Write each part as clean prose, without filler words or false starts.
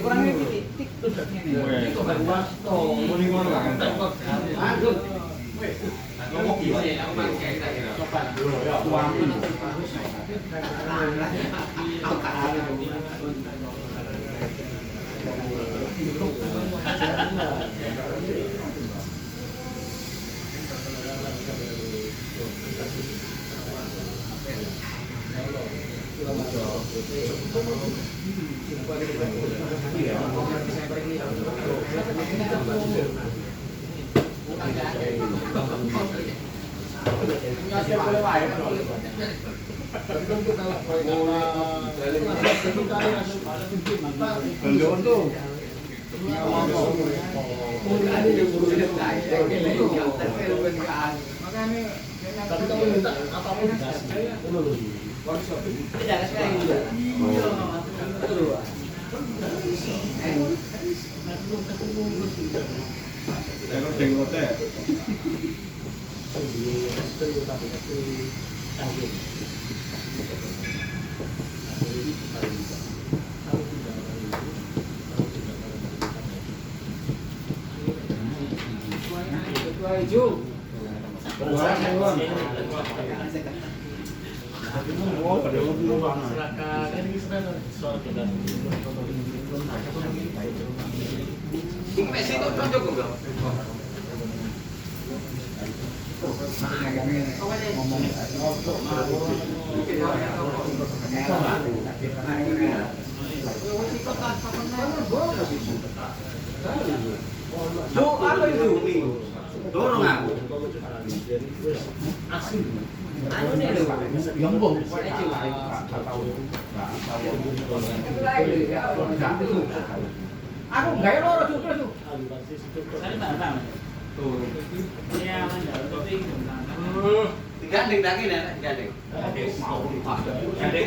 kurangnya titik tuh ini. Ini kok baru wasto. Muni ngono kan. Lanjut. Ngomong iki aku pakai kita kira. Coba dulu ya. Suami. Tapi kalau minta apapun apa itu? Dorong aku. Asli. Anu nih lho, yombong. Aku gawe loro juga tuh. Sari barang. Tuh. Iya, tapi digandeng lagi nih, digandeng. Gandeng.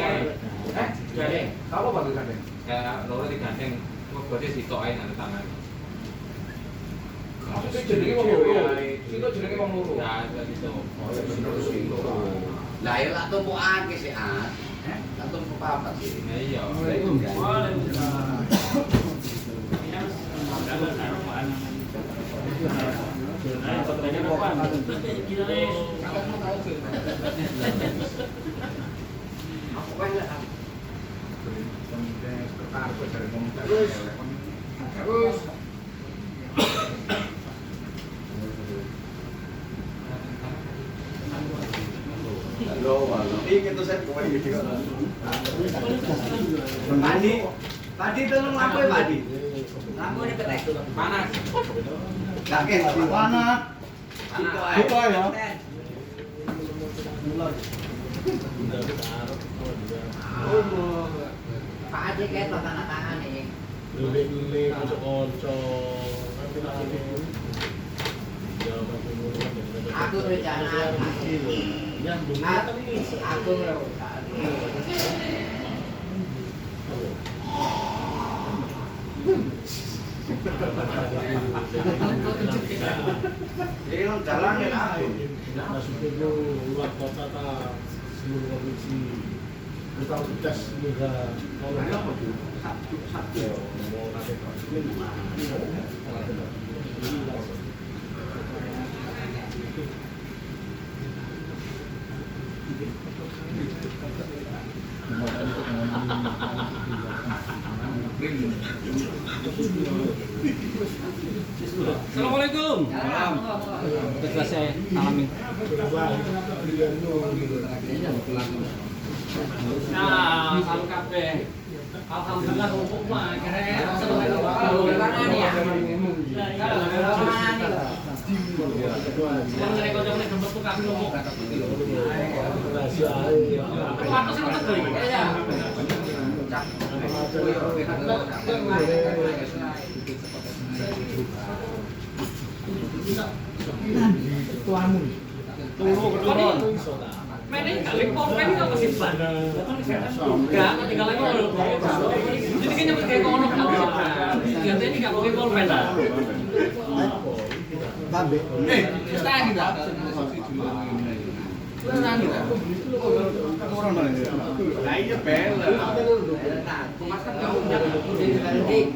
Gandeng. Kalau bagus gandeng. Ya, loro digandeng. Kok berarti sitok ae nang tangan. Itu jenenge wong loro. Itu jenenge wong loro. Ya, itu. Lah ya lak tumpukake sik, At. Lak tumpuk papat sih. Iya. Terus itu saya kemarin gitu kan. Tadi itu lampu ya Pak Adi? Lampu ini ketek. Panas. Kakek panas. Buka ya. Pak Adi kayak tanda tangan nih. Lele kocok-kocok. Aku rencana aku jalan ya aku. Maksudnya itu luar kota tak seluruh provinsi. Kita tes juga kalau apa tuh? Sabtu. Mau KTP. Assalamualaikum. Sudah saya alami. Nah, salam kabeh. Alhamdulillah rumput mah keren. Tuamu. Mending kali pulpen itu masih ban. Enggak, tinggal lagi kalau jadi kan nyebut kayak kono kan. Ganti ini enggak pakai pulpen lah. Tambe. Wis tak kita. Orang mana ini? Lainnya bela. Mas kan kamu jangan di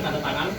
tanda tangan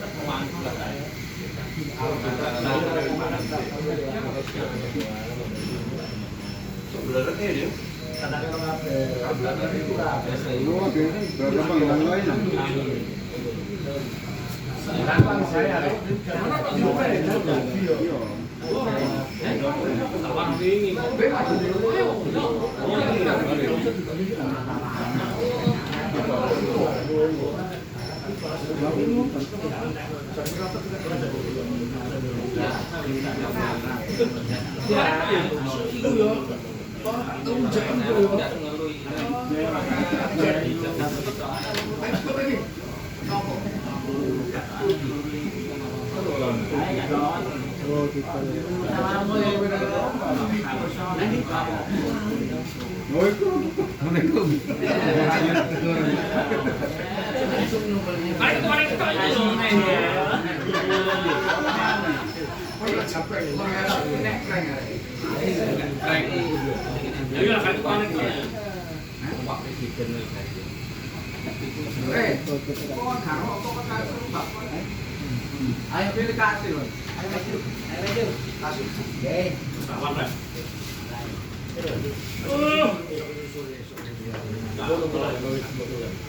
Ayo pilih kasih loh. Ayo maju. Kasih. Oke.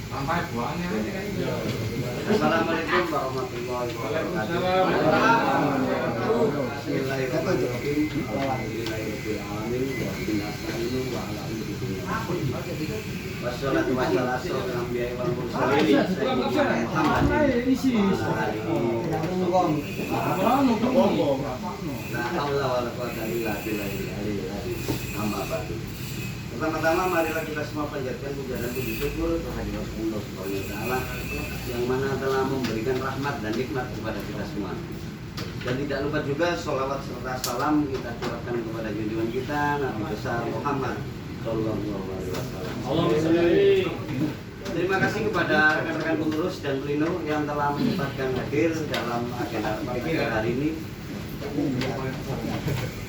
Sampai buahnya. Assalamualaikum warahmatullahi wabarakatuh. Bismillahirrahmanirrahim. Alhamdulillahirabbil alamin wa binnasta'inu wa ala wassalatu wassalamu ala anbiya'i wal mursalin Pertama-tama marilah kita semua panjatkan puja dan puji syukur kehadirat Allah Subhanahu wa taala yang mana telah memberikan rahmat dan nikmat kepada kita semua. Dan tidak lupa juga sholawat serta salam kita curahkan kepada junjungan kita Nabi besar Muhammad Sallallahu Alaihi Wasallam. Terima kasih kepada rekan-rekan pengurus dan pelindung yang telah menyempatkan hadir dalam agenda rapat hari ini.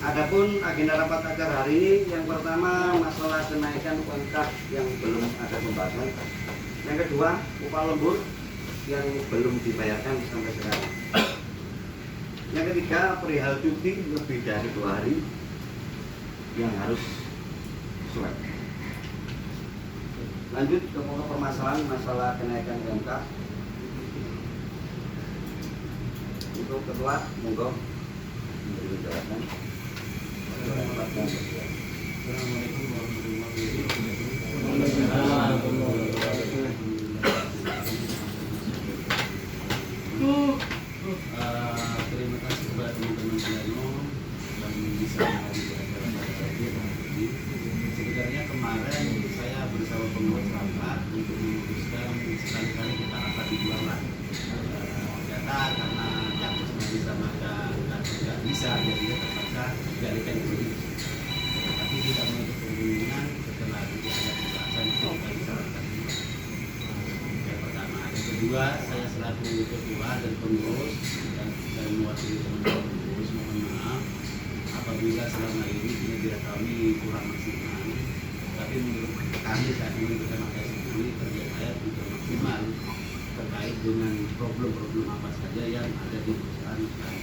Adapun agenda rapat agar hari ini yang pertama masalah kenaikan UMK yang belum ada pembahasan. Yang kedua upah lembur yang belum dibayarkan sampai sekarang. Yang ketiga perihal cuti lebih dari 2 hari yang harus sesuai. Lanjut ke pokok permasalahan masalah kenaikan UMK. Untuk ketua monggo memberi penjelasan. Assalamualaikum warahmatullahi wabarakatuh. Terima kasih kepada teman-teman pleno yang bisa hadir di acara ini. Sebenarnya kemarin saya bersama pengurus rapat untuk memutuskan sekali-kali kita rapat di luar lah. Ternyata karena cakusnya bisa maka tidak bisa, jadi terpaksa dialihkan ke sini. Tapi tidak menutup kemungkinan setelah tidak ada pembahasan itu kita bisa rapat. Yang pertama, yang kedua saya selaku ketua dan pengurus dan mewakili teman-teman pengurus mohon maaf apabila selama ini kinerja kami kurang maksimal. Tapi menurut kami saat ini kita makasih kerja saya juga maksimal terkait dengan problem-problem apa saja yang ada di perusahaan kami.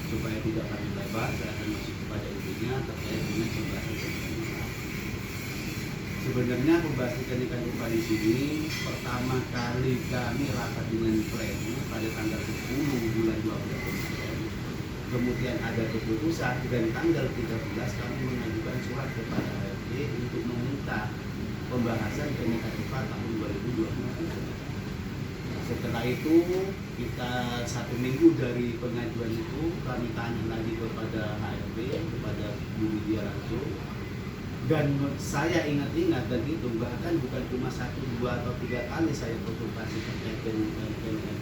Supaya tidak panjang lebar, saya akan masuk kepada intinya terkait dengan pembahasan kenaikan upah. Sebenarnya pembahasan kenaikan upah di sini pertama kali kami rapat dengan pleno pada tanggal 10 bulan 12 kemarin. Kemudian ada keputusan dan tanggal 13 kami mengajukan surat kepada HRD untuk meminta pembahasan kenaikan upah tahun 2023. Setelah itu kita 1 minggu dari pengajuan itu kami tanya lagi kepada HRD, kepada Bu Lydia langsung, dan saya ingat-ingat dan itu bahkan bukan cuma 1, 2 atau 3 kali saya konsultasi terkait dengan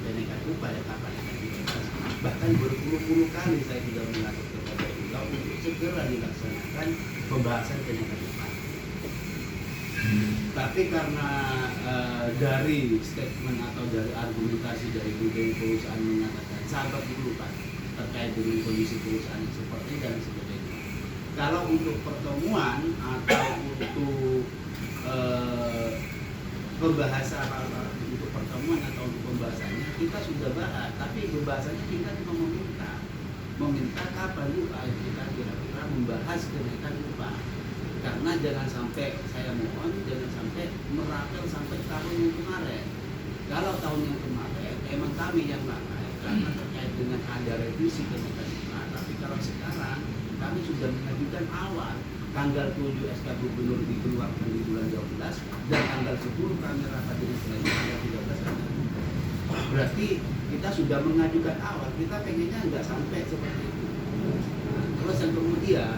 kenaikan upah ya kapan akan dibahas, bahkan berpuluh-puluh kali saya sudah mengatur kepada beliau untuk segera dilaksanakan pembahasan kenaikan upah. Tapi karena dari statement atau dari argumentasi dari pimpinan perusahaan mengatakan sahabat dulu Pak terkait dengan kondisi perusahaan yang seperti dan sebagainya. Kalau untuk pertemuan atau untuk pembahasan untuk pertemuan atau untuk pembahasannya kita sudah bahas, tapi pembahasannya kita cuma meminta kapan upah kita kira-kira membahas kenaikan upah. Karena jangan sampai, saya mohon, jangan sampai merapel sampai tahun yang kemarin. Kalau tahun yang kemarin, emang kami yang lalai karena terkait dengan ada revisi kenaikan upah. Tapi kalau sekarang, kami sudah mengajukan awal tanggal 7 SK Gubernur dikeluarkan di bulan 12 dan tanggal 10 kami rapat dengan selanjutnya tanggal 13 Januari. Berarti kita sudah mengajukan awal, kita pengennya nggak sampai seperti itu. Terus yang kemudian,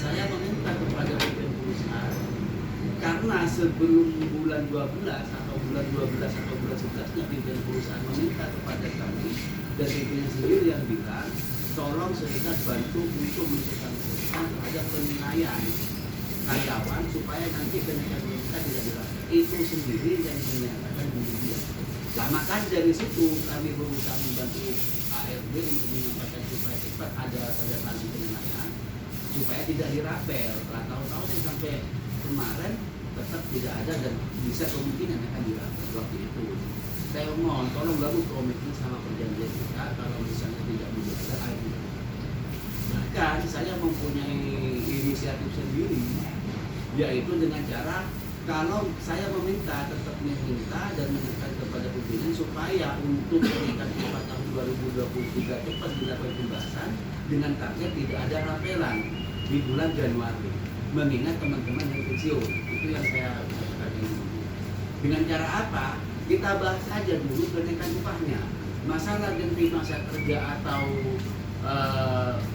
saya meminta kepada pimpinan perusahaan karena sebelum bulan 12 atau bulan 12 atau bulan 11-nya pimpinan perusahaan meminta kepada kami dan pimpinan sendiri yang bilang tolong serikat bantu untuk mensosialisasikan terhadap penilaian karyawan supaya nanti kenaikan mereka tidak dirasakan. Itu sendiri yang dinyatakan Bu Lydia. Nah, maka dari situ kami berusaha membantu ARD untuk menyampaikan supaya cepat ada tanda tangan penilaian supaya tidak dirapel. Tahu-tahu sampai kemarin tetap tidak ada dan bisa kemungkinan akan dirapel waktu itu. Saya mohon tolong lalu komitmen sama perjanjian kita kalau misalnya tidak menjaga air. Bahkan saya mempunyai inisiatif sendiri, yaitu dengan cara kalau saya meminta tetap meminta dan menekan kepada pimpinan supaya untuk kenaikan upah tahun 2023 cepat dilakukan pembahasan dengan target tidak ada rapelan di bulan Januari, mengingat teman-teman yang pensiun. Itu yang saya katakan ini. Dengan cara apa? Kita bahas saja dulu kenaikan upahnya. Masalah ganti masa kerja atau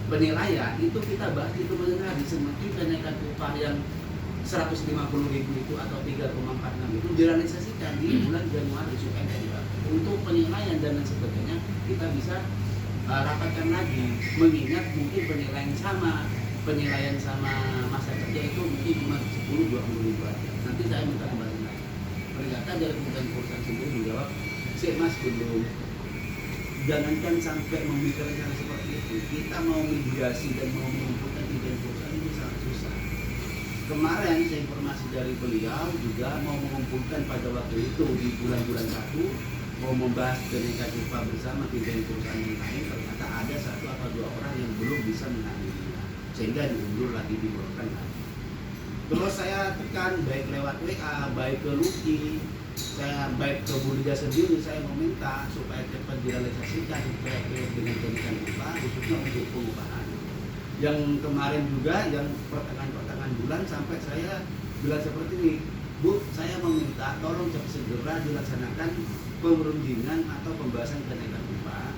penilaian itu kita bahas di kemudian hari. Semakin kenaikan upah yang 150.000 itu atau 3,46 itu direalisasikan di bulan Januari supaya tidak. Untuk penilaian dan lain sebagainya kita bisa rapatkan lagi, mengingat mungkin penilaian sama masa kerja itu mungkin cuma 10-20 ribu aja. Nanti saya minta kembali lagi. Ternyata dari pimpinan perusahaan sendiri menjawab, "Sik Mas, belum. Jangankan sampai memikirkan seperti itu. Kita mau mediasi dan mau mengumpulkan pimpinan perusahaan ini sangat susah." Kemarin saya informasi dari beliau juga mau mengumpulkan pada waktu itu di bulan-bulan 1 mau membahas kenaikan upah bersama pimpinan perusahaan yang lain. Ternyata ada 1 atau 2 orang yang belum bisa menghadirinya, sehingga diundur lagi, dibolehkan lagi. Terus saya tekan baik lewat WA, baik ke Luki, saya baik ke Bu Lydia sendiri, saya meminta supaya cepat direalisasikan terkait dengan kenaikan upah, khususnya untuk pengupahan. Yang kemarin juga, yang pertengahan bulan sampai saya bilang seperti ini, Bu, saya meminta tolong segera dilaksanakan perundingan atau pembahasan kenaikan upah,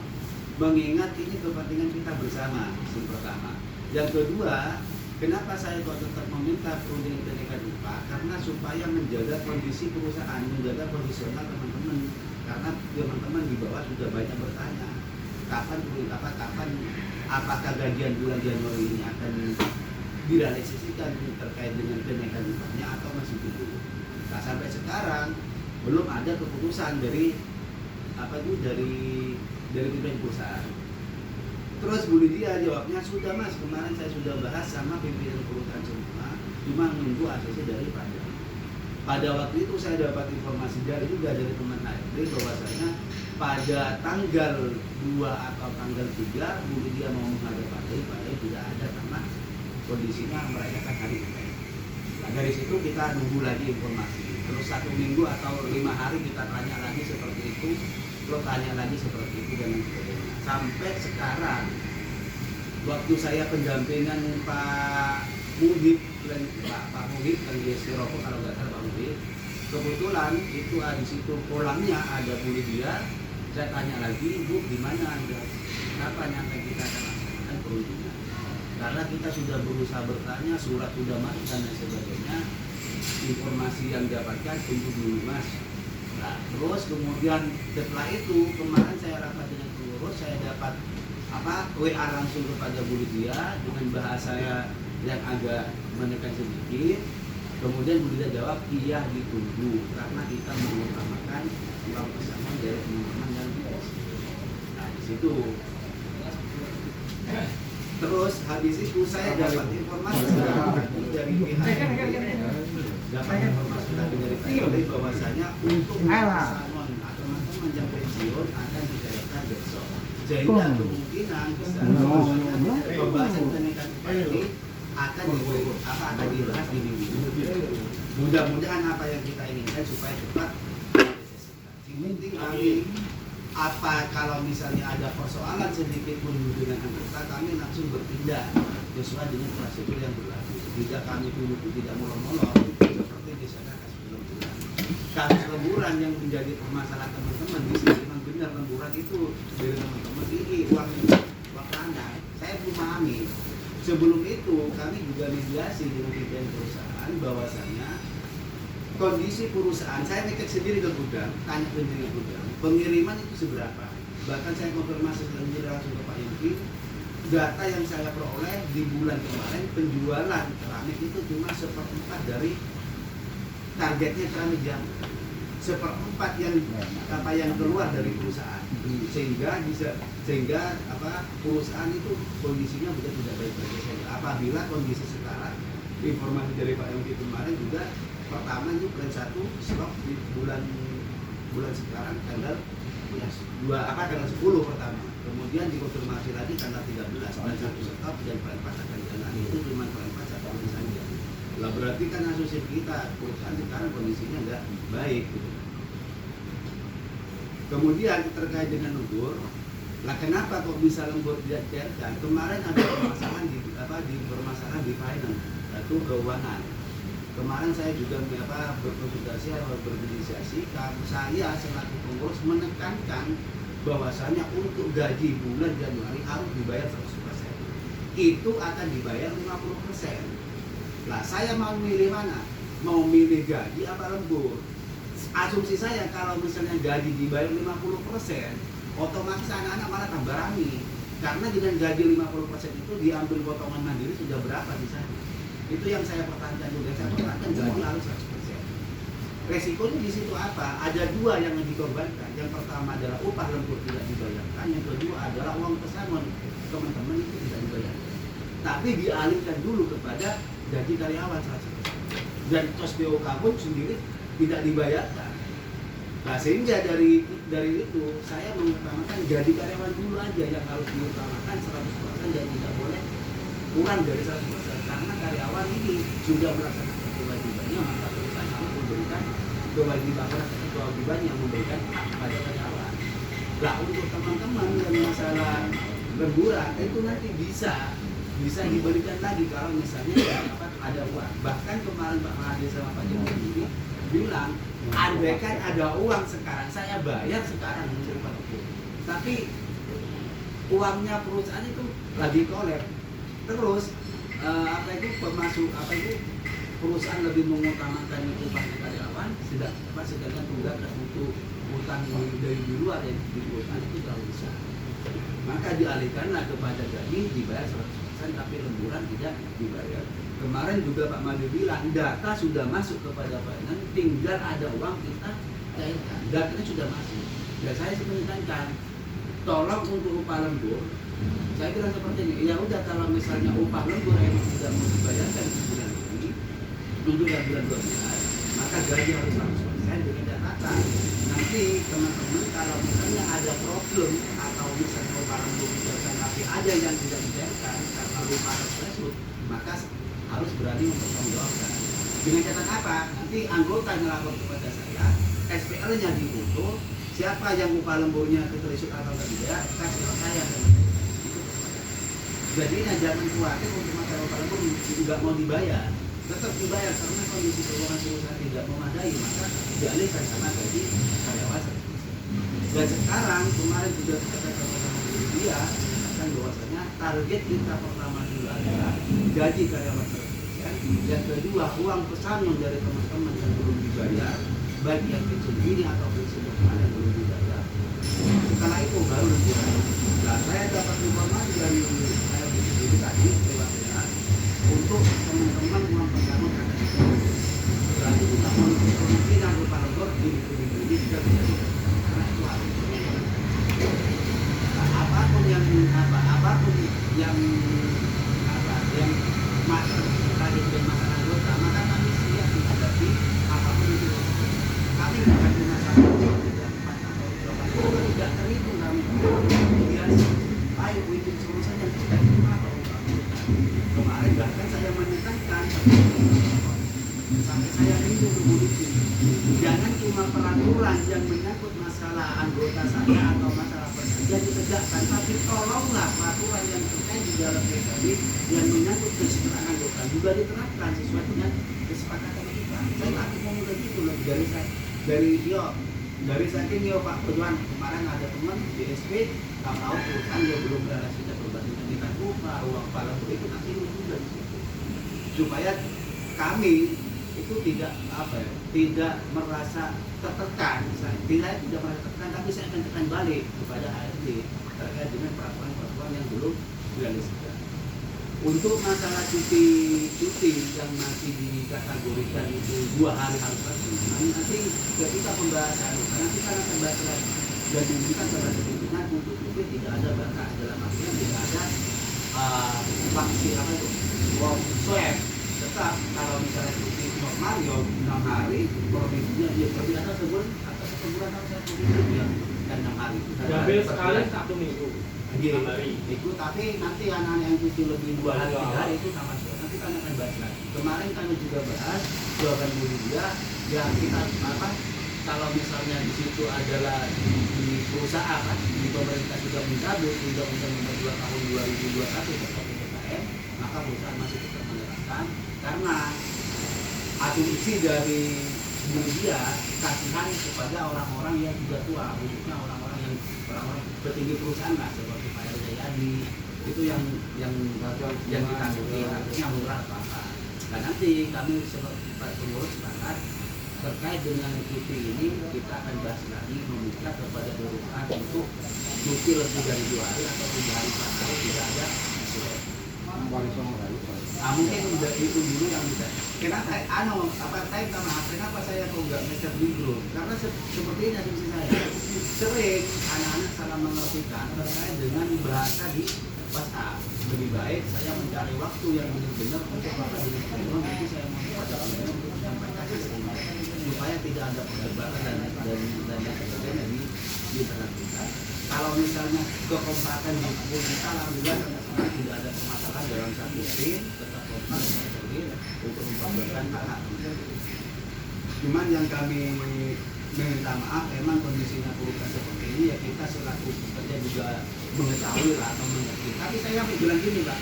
mengingat ini kepentingan kita bersama. Yang pertama. Yang kedua, kenapa saya kok tetap meminta perundingan kenaikan upah? Karena supaya menjaga kondisi perusahaan, menjaga kondisional teman-teman. Karena teman-teman di bawah sudah banyak bertanya, kapan apakah gajian bulan Januari ini akan direalisasikan terkait dengan kenaikan upahnya atau masih dulu. Nah, sampai sekarang belum ada keputusan dari pimpinan perusahaan. Terus Bu Lydia jawabnya, sudah Mas, kemarin saya sudah bahas sama pimpinan perusahaan semua, cuma menunggu ACC dari pajak. Pada waktu itu saya dapat informasi dari teman HRD bahwasanya pada tanggal 2 atau tanggal 3 Bu Lydia mau menghadap Padai tidak ada karena kondisinya merayakan hari ini. Nah, dari situ kita nunggu lagi informasi. Terus 1 minggu atau 5 hari kita tanya lagi seperti itu, terus tanya lagi seperti itu dan sebagainya. Sampai sekarang, waktu saya pendampingan Pak Muhib dan Pak Muhib dan GSK Rokok kalau nggak salah Pak Muhib, kebetulan itu di situ polangnya ada Bu Lydia, Saya tanya lagi, Bu, di mana Anda? Kapan yang akan kita akan laksanakan perundingan? Karena kita sudah berusaha bertanya, surat sudah masuk dan lain sebagainya. Informasi yang dapatkan tunggu dulu Mas. Nah, terus kemudian setelah itu kemarin saya rapat dengan pengurus, saya dapat WA langsung kepada Bu Lydia dengan bahasa yang agak menekan sedikit. Kemudian Bu Lydia jawab, iya ditunggu karena kita mengutamakan uang pesangon dari teman-teman yang BS. Nah di situ. Terus habis itu saya dapat informasi dari pihak dapat informasi lagi dari PLD bahwasanya untuk pesangon atau teman-teman yang pensiun akan dicairkan besok. Sehingga kemungkinan pembahasan kenaikan UPT akan dibahas di minggu ini. Mudah-mudahan apa yang kita inginkan supaya cepat. Yang penting kami kalau misalnya ada persoalan sedikit pun dengan anggota, kami langsung bertindak sesuai dengan prosedur yang berlaku. Tidak kami tunggu tidak molor-molor seperti misalnya kasus lemburan. Kasus lemburan yang menjadi permasalahan teman-teman di sini memang benar lemburan itu dari teman-teman ini uang landai. Saya belum memahami. Sebelum itu kami juga mediasi dengan pimpinan perusahaan bahwasanya kondisi perusahaan, saya ngecek sendiri ke gudang, tanya sendiri ke gudang, pengiriman itu seberapa. Bahkan saya konfirmasi sendiri langsung ke Pak Yungki, data yang saya peroleh di bulan kemarin penjualan keramik itu cuma 1/4 dari targetnya keramik jam. 1/4 yang keluar dari perusahaan, sehingga perusahaan itu kondisinya sudah tidak baik-baik saja. Apabila kondisi sekarang, informasi dari Pak Yongki kemarin juga pertama itu plan 1 stok di bulan sekarang tanggal 10 pertama, kemudian dikonfirmasi lagi tanggal 13 plan 1 stok dan plan 4 akan jalan. Itu cuma plan 4 1 hari saja. Lah berarti kan asosiasi kita perusahaan sekarang kondisinya nggak baik gitu. Kemudian terkait dengan lembur, lah kenapa kok bisa lembur tidak dicairkan? Kemarin ada permasalahan di finance, yaitu keuangan. Kemarin saya juga berkonsultasi atau bernegosiasi, saya selaku pengurus menekankan bahwasanya untuk gaji bulan Januari harus dibayar 100%. Itu akan dibayar 50%. Lah saya mau milih mana? Mau milih gaji apa lembur? Asumsi saya kalau misalnya gaji dibayar 50%, otomatis anak-anak malah tambah rame. Karena dengan gaji 50% itu diambil potongan mandiri sudah berapa di sana? Itu yang saya pertanyakan juga. Saya pertanyakan gaji harus 100%. Resikonya di situ apa? Ada dua yang dikorbankan. Yang pertama adalah upah lembur tidak dibayarkan. Yang kedua adalah uang pesangon teman-teman itu tidak dibayarkan. Tapi dialihkan dulu kepada gaji karyawan 100%. Dan tos BOK pun sendiri tidak dibayarkan. Nah sehingga dari itu saya mengutamakan gaji karyawan dulu aja yang harus diutamakan 100% dan tidak boleh kurang dari 100%. Karena karyawan ini sudah melaksanakan kewajibannya, maka perusahaan harus memberikan kewajiban yang memberikan hak pada karyawan. Nah untuk teman-teman yang masalah lemburan itu nanti bisa diberikan lagi kalau misalnya ada uang. Bahkan kemarin Pak Mahadi sama Pak Jokowi bilang, andaikan ada uang sekarang, saya bayar sekarang untuk Pak Jokowi. Tapi uangnya perusahaan itu lagi kolab. Terus perusahaan lebih mengutamakan upah karyawan, sedangkan tunggakan untuk utang dari luar yang di perusahaan itu terlalu besar. Maka dialihkanlah kepada gaji dibayar 100%, tapi lemburan tidak dibayar. Kemarin juga Pak Madi bilang data sudah masuk kepada finance, tinggal ada uang kita cairkan. Datanya sudah masuk. Dan saya menekankan, tolong untuk upah lembur. Saya bilang seperti ini, ya udah kalau misalnya upah lembur yang tidak mau dibayarkan di bulan ini, untuk bulan 12, maka gaji harus 100% dengan catatan. Nanti teman-teman kalau misalnya ada problem atau misalnya upah lembur dibayarkan tapi ada yang tidak dibayarkan karena lupa tersebut, maka harus berani mempertanggungjawabkan. Dengan catatan apa? Nanti anggota ngelapor kepada saya, SPL-nya difoto, siapa yang upah lemburnya keterisut atau tidak, kasih saya. Jadi jangan khawatir untuk masalah upah lembur tidak mau dibayar, tetap dibayar karena kondisi keuangan perusahaan tidak memadai, maka dialihkan sama gaji karyawan. Dan sekarang kemarin juga kita sama dia katakan bahwasanya target kita pertama dulu adalah gaji karyawan tersekian, yang kedua uang pesangon dari teman-teman yang belum dibayar, baik yang pensiun dini atau pensiun kemarin yang belum dibayar. Setelah itu baru dibayar. Nah, saya dapat informasi dari saya sendiri tadi lewat WA untuk teman-teman uang pesangon ada di sini. Berarti kita kemungkinan rupa lembur di minggu ini juga bisa dilakukan karena itu harus apapun yang tadi dengan masalah anggota, maka kami siap menghadapi apapun itu. Kami bukan cuma satu, tiga, empat atau delapan, tidak terhitung kami. Biasa, ayo bikin solusi yang kita terima. Kemarin bahkan saya menekankan sampai saya rindu begitu. Jangan cuma peraturan yang menyangkut masalah anggota saya atau masalah perjanjian ditegakkan, tapi tolonglah peraturan yang terkait di dalam PKB yang menyangkut kesejahteraan anggota juga diterapkan sesuai dengan kesepakatan kita. Saya tak ngomong begitu loh dari saking Pak Tujuan kemarin ada teman di SP tahu perusahaan dia belum berada sudah berbanding kita lupa uang palang itu nanti juga di situ supaya kami itu tidak merasa tertekan, tidak merasa tertekan, tapi saya akan tekan balik kepada HRD terkait dengan peraturan yang belum direalisasikan. Untuk masalah cuti yang masih dikategorikan itu 2 hari harus nanti ketika pembahasan karena kita akan bahas lagi dan diminta kepada pimpinan untuk cuti tidak ada batas dalam artian tidak ada vaksin swab. Tetap kalau misalnya cuti normal ya 6 hari provinsinya dia berbeda sebulan atau 1 bulan atau 1 minggu ya dan 6 hari. Jambil sekali 1 minggu. Itu tapi nanti anak-anak yang cuti lebih 2 hari 3 hari itu sama saja. Nanti kami akan bahas lagi. Kemarin kami juga bahas jawaban Bu Lydia yang kita kalau misalnya di situ adalah di perusahaan di pemerintah sudah mencabut Undang-Undang Nomor 2 Tahun 2021 tentang PPKM, maka perusahaan masih tetap menerapkan karena asumsi dari media kasihan kepada orang-orang yang sudah tua, khususnya orang-orang petinggi perusahaan lah seperti Pak Jayadi itu yang ditangguhi artinya murah apa. Nah nanti kami sebagai pengurus sepakat terkait dengan cuti ini kita akan bahas lagi meminta kepada perusahaan untuk cuti lebih dari 2 hari atau 3 hari 4 hari tidak ada mungkin udah itu dulu yang bisa. Kenapa kenapa saya kok nggak ngecek di grup? Karena seperti ini asumsi saya sering anak-anak salah mengertikan terkait dengan bahasa di WhatsApp. Lebih baik saya mencari waktu yang benar-benar untuk apa dengan teman nanti saya mau pada teman untuk menyampaikan supaya tidak ada perdebatan dan sebagainya di internal kita. Kalau misalnya kekompakan di kita alhamdulillah tidak ada permasalahan dalam satu tim tetap kompak untuk memperjuangkan hak. Cuman yang kami meminta maaf memang kondisinya perubahan seperti ini ya kita selaku pekerja juga mengetahui lah atau mengerti. Tapi saya bilang gini Pak,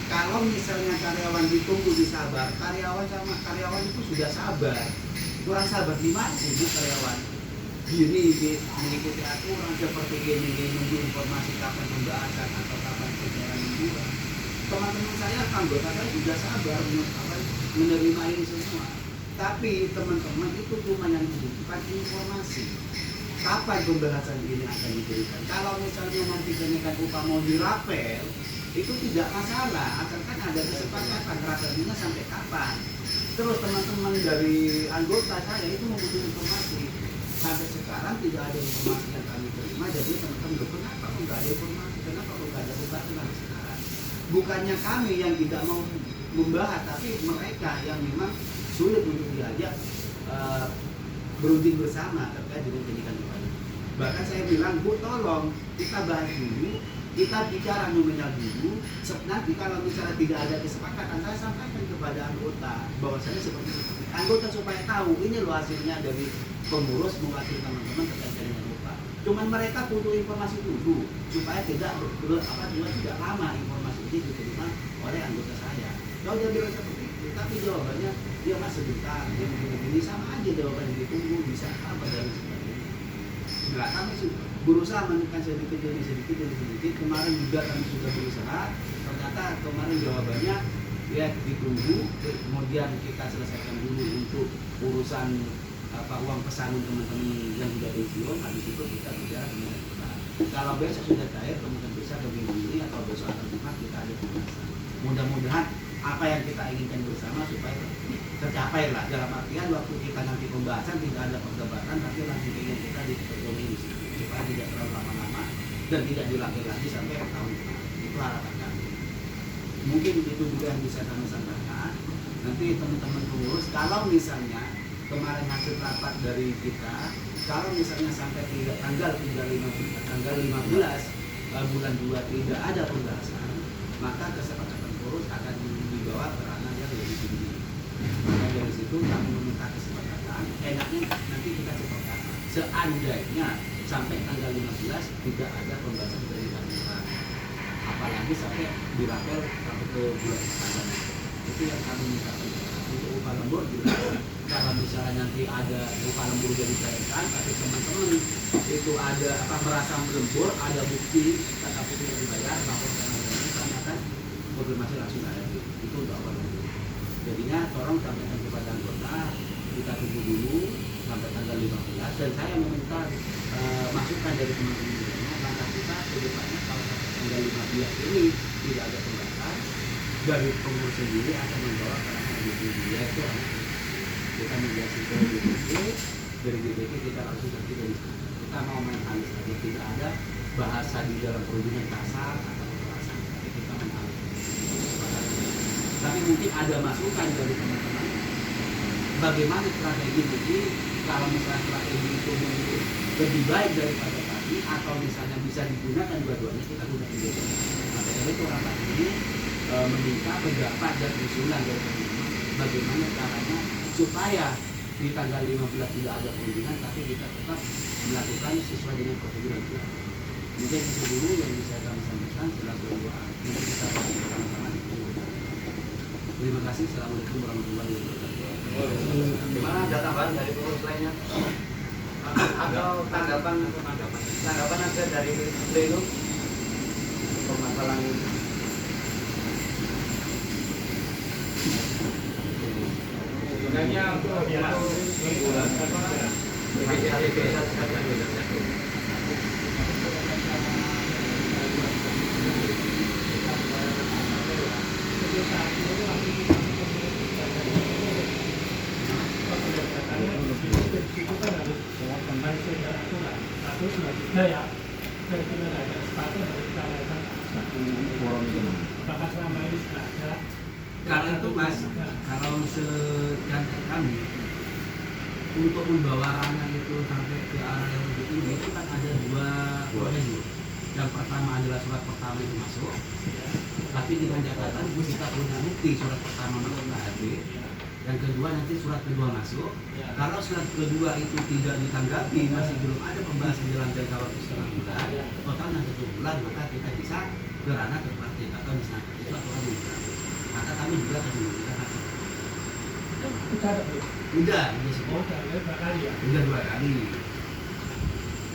kalau misalnya karyawan ditunggu disabar, karyawan itu sudah sabar, kurang sabar di mana sih karyawan? Gini mengikuti aturan seperti ini menunggu informasi kapan pembahasan atau kapan perjalanan liburan. Teman-teman saya anggota saya sudah sabar menerima ini semua. Tapi teman-teman itu cuma yang membutuhkan informasi. Kapan pembahasan ini akan diberikan? Kalau misalnya nanti kenaikan upah mau dirapel, itu tidak masalah, asalkan ada kesepakatan rapelnya sampai kapan. Terus teman-teman dari anggota saya itu membutuhkan informasi. Sampai sekarang tidak ada informasi yang kami terima, jadi teman-teman kenapa kok nggak ada informasi, kenapa kok nggak ada pembahasan sekarang? Bukannya kami yang tidak mau membahas, tapi mereka yang memang sulit untuk diajak berunding bersama terkait dengan pendidikan ini. Bahkan saya bilang, Bu tolong kita bahas dulu, kita bicara nominal dulu. Nanti kalau misalnya tidak ada kesepakatan, saya sampaikan kepada anggota bahwasanya seperti itu. Anggota supaya tahu ini loh hasilnya dari pengurus mewakili teman-teman terkait dengan upah. Cuman mereka butuh informasi dulu supaya tidak lama informasi ini diterima oleh anggota saya. Kalau dia bilang seperti itu, tapi jawabannya dia masih sebentar, dia begini sama aja jawaban yang ditunggu bisa apa dan sebagainya. Nah, kami berusaha menekan sedikit demi sedikit. Kemarin juga kami sudah berusaha. Ternyata kemarin jawabannya ya ditunggu. Kemudian kita selesaikan dulu untuk urusan uang pesangon teman-teman yang sudah pensiun. Habis itu kita bicara dengan kita. Kalau besok sudah cair, kemudian bisa ke minggu ini atau besok atau Jumat kita ada pembahasan. Mudah-mudahan apa yang kita inginkan bersama supaya tercapai lah, dalam artian waktu kita nanti pembahasan tidak ada perdebatan tapi langsung ingin kita dipenuhi supaya tidak terlalu lama-lama dan tidak dilanggar lagi sampai tahun depan. Itu harapan kami. Mungkin itu juga yang bisa kami sampaikan. Nanti teman-teman pengurus kalau misalnya kemarin hasil rapat dari kita, kalau misalnya sampai tanggal 15 bulan 2 tidak ada pembahasan, maka kesepakatan pengurus akan dibawa ke ranah yang lebih tinggi. Maka dari situ kami meminta kesepakatan, enaknya nanti kita sepakat seandainya sampai tanggal 15 tidak ada pembahasan dari kami, apalagi sampai dirapel sampai ke bulan Desember. Itu yang kami minta. Untuk upah lembur jelas, kalau misalnya nanti ada upah lembur jadi cairkan, tapi teman-teman itu ada merasa lembur, ada bukti tapi tidak dibayar, laporkan ini kami akan konfirmasi langsung ada itu untuk upah lembur. Jadinya tolong sampaikan kepada anggota, kita tunggu dulu sampai tanggal 15 dan saya meminta masukan dari teman-teman langkah kita ke depannya kalau sampai tanggal 15 ini tidak ada pembahasan dari pengurus sendiri akan membawa ke ranah DPD itu kita mediasi ke DPD, dari DPD kita langsung nanti dari kita mau main halus saja, tidak ada bahasa di dalam perundingan kasar atau kekerasan, tapi kita main halus. Tapi mungkin ada masukan dari teman-teman bagaimana strategi ini, kalau misalnya strategi itu lebih baik daripada tadi atau misalnya bisa digunakan dua-duanya, kita gunakan dua-duanya. Maka dari itu rapat ini meminta pendapat dan usulan dari teman-teman bagaimana caranya supaya di tanggal 15 tidak ada perundingan tapi kita tetap melakukan sesuai dengan prosedur yang ada. Mungkin itu dulu yang bisa kami sampaikan selaku doa. Nanti kita bahas bersama-sama. Terima kasih. Assalamualaikum warahmatullahi wabarakatuh. Gimana ada tambahan dari pengurus lainnya? Atau tanggapan ada dari pleno permasalahan ini? Sebenarnya untuk bulan itu kan harus kembali ke aturan. Satu selanjutnya ya, saya kira ada sepatu harus kita lakukan satu forum ini. Apakah selama ini sudah ada? Kalau itu Mas, kalau sejantan kami untuk membawa ranah itu sampai ke arah yang lebih tinggi itu kan ada dua prosedur. Yang pertama adalah surat pertama itu masuk, tapi dengan catatan kita punya bukti surat pertama masuk ke HB. Yang kedua nanti surat kedua masuk. Kalau surat kedua itu tidak ditanggapi, masih belum ada pembahasan dalam jangka waktu setengah bulan, totalnya 1 bulan, maka kita bisa ke ranah terpartit atau disangka itu aturan yang berlaku. Maka kami juga akan menggunakan hak udah semua udah 2 kali.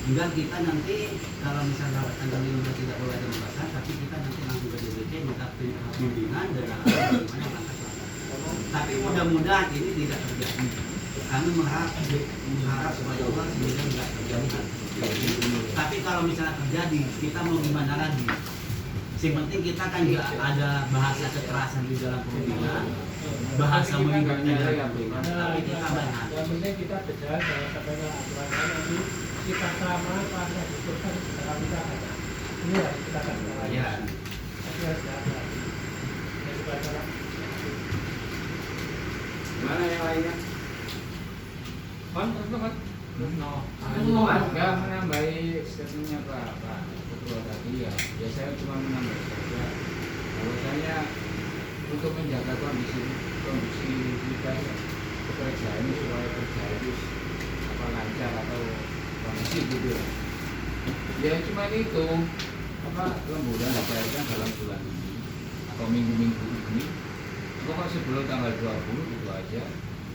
Tinggal kita nanti kalau misalnya tanggal 15 tidak boleh ada pembahasan, tapi kita nanti langsung ke DPD minta bimbingan dan bagaimana langkah. Tapi mudah-mudahan ini tidak terjadi. Kami mengharap supaya Allah semoga tidak terjadi hal seperti ini. Tapi kalau misalnya terjadi, kita mau gimana lagi? Yang penting kita kan juga ada bahasa kekerasan di dalam perundingan, bahasa meninggalkan dalam perundingan. Tapi kita banyak. Yang penting kita kejar jangan sampai aturan nanti kita sama pada diskusikan secara kita ada. Ini harus kita lakukan. Ya. Tapi harus ada. Ini supaya Gimana yang lainnya? Enggak menambahi statementnya Pak Ketua tadi ya. Saya cuma menambah saja bahwasanya untuk menjaga kondisi kita bekerja ini supaya kerja itu lancar atau kondisi gitu. Ya cuma itu lemburan dicairkan dalam bulan ini atau minggu-minggu ini. Pokoknya sebelum tanggal 20 gitu aja.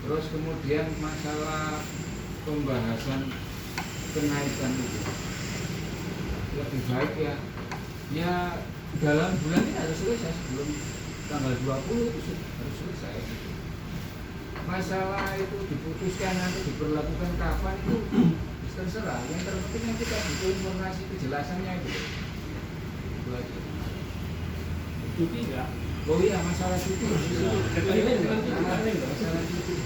Terus kemudian masalah pembahasan kenaikan itu lebih baik ya dalam bulan ini harus selesai sebelum tanggal 20 itu harus selesai. Masalah itu diputuskan nanti diberlakukan kapan itu terserah. Yang terpenting yang kita butuh informasi kejelasannya itu. Itu aja. Cuti enggak? Oh iya, masalah cuti. Masalah cuti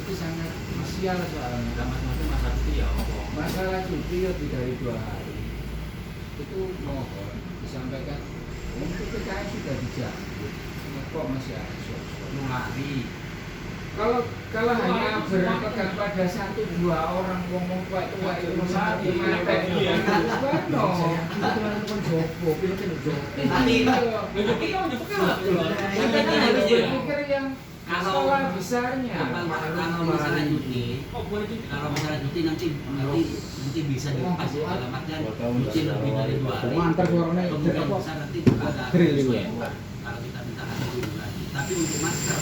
itu sangat krusial soalnya. Masalah cuti ya. Masalah cuti lebih dari 2 hari itu mohon disampaikan untuk PKS sudah dijawab. Kok masih ada Hari. kalau hanya berpegang pada 1-2 orang ngomong kuat itu sangat mati. Berpikir yang skala besarnya. Kalau masalah cuti nanti bisa dilepas dalam artian cuti lebih dari 2 hari. Kemungkinan besar nanti ada sesuai kalau kita minta hari dulu lagi. Tapi untuk masker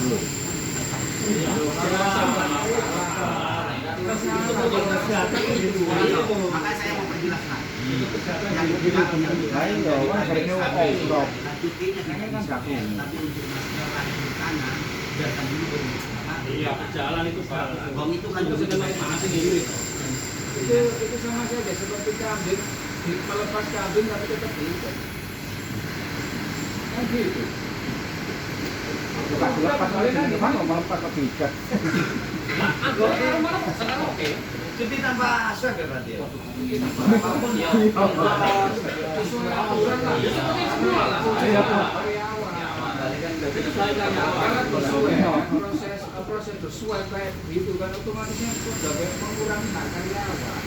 makanya saya mau perjelas lagi. Cutinya tidak bisa, tapi untuk masker di tangan biarkan dulu Iya, berjalan itu Pak. Bong itu kan juga Itu sama saja seperti kambing melepas kambing tapi tetap diikat. Kan gitu. Bukan dilepas oleh kan gimana melepas lebih ikat. Sekarang oke. Cuti tanpa swab ya berarti ya? Sesuai aturan lah. Ya seperti semua lah. Karena proses sesuai kayak begitu kan otomatisnya sebagai mengurangi hak karyawan.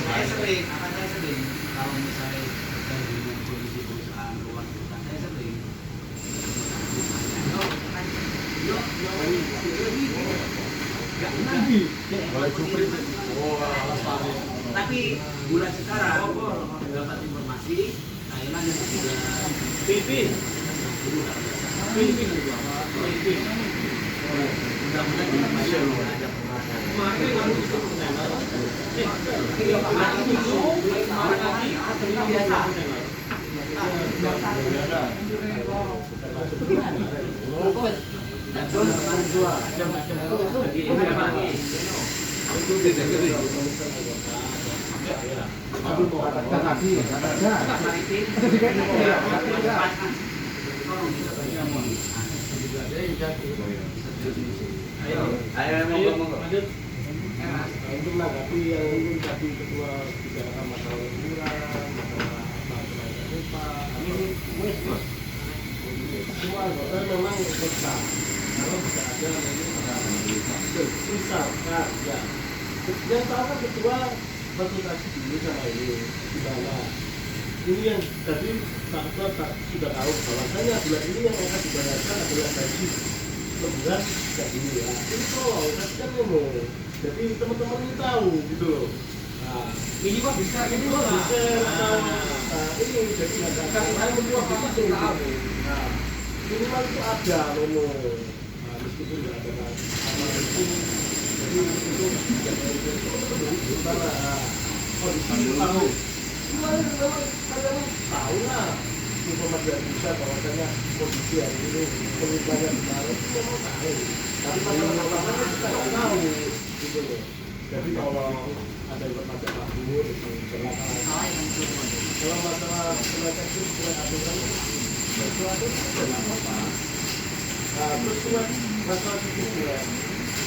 saya sering kalau misalnya terkait dengan kondisi perusahaan ruang perusahaan saya sering tapi bulan sekarang dapat informasi Thailand yang sudah Pimpin. mudah-mudahan kita bisa ada perubahan. Kemarin lalu itu Ayo ngomong. Untuk menanggapi yang tadi ketua bicarakan masalah liburan, masalah kenaikan upah, ini semua anggota memang besar. Kalau bisa ada misalkan ya, yang tahu kan ketua konsultasi dulu sama ini di mana ini yang tadi Pak Ketua sudah tahu bahwasanya bulan ini yang akan dibayarkan adalah gaji sebulan kayak gini ya. Ini tolong kasihkan ngomong. Jadi teman-teman ini tahu gitu loh. Nah, ini kok bisa ini kok bisa tahu. Nah, ini jadi nggak akan saya menjual itu tahu. Nah, minimal itu ada ngomong. Nah, meskipun nggak ada apa itu. Jadi itu itu karena kondisi tahu. Kemarin kalian tahu lah. Informasi yang bisa bahwasanya kondisi hari ini peningkatan kemarin itu memang tahu, tapi masalah-masalahnya kita nggak tahu gitu loh. Jadi kalau ada informasi kabur itu kalau masalah kenaikan itu sesuai aturan sesuatu itu nggak apa-apa. Nah, terus masalah itu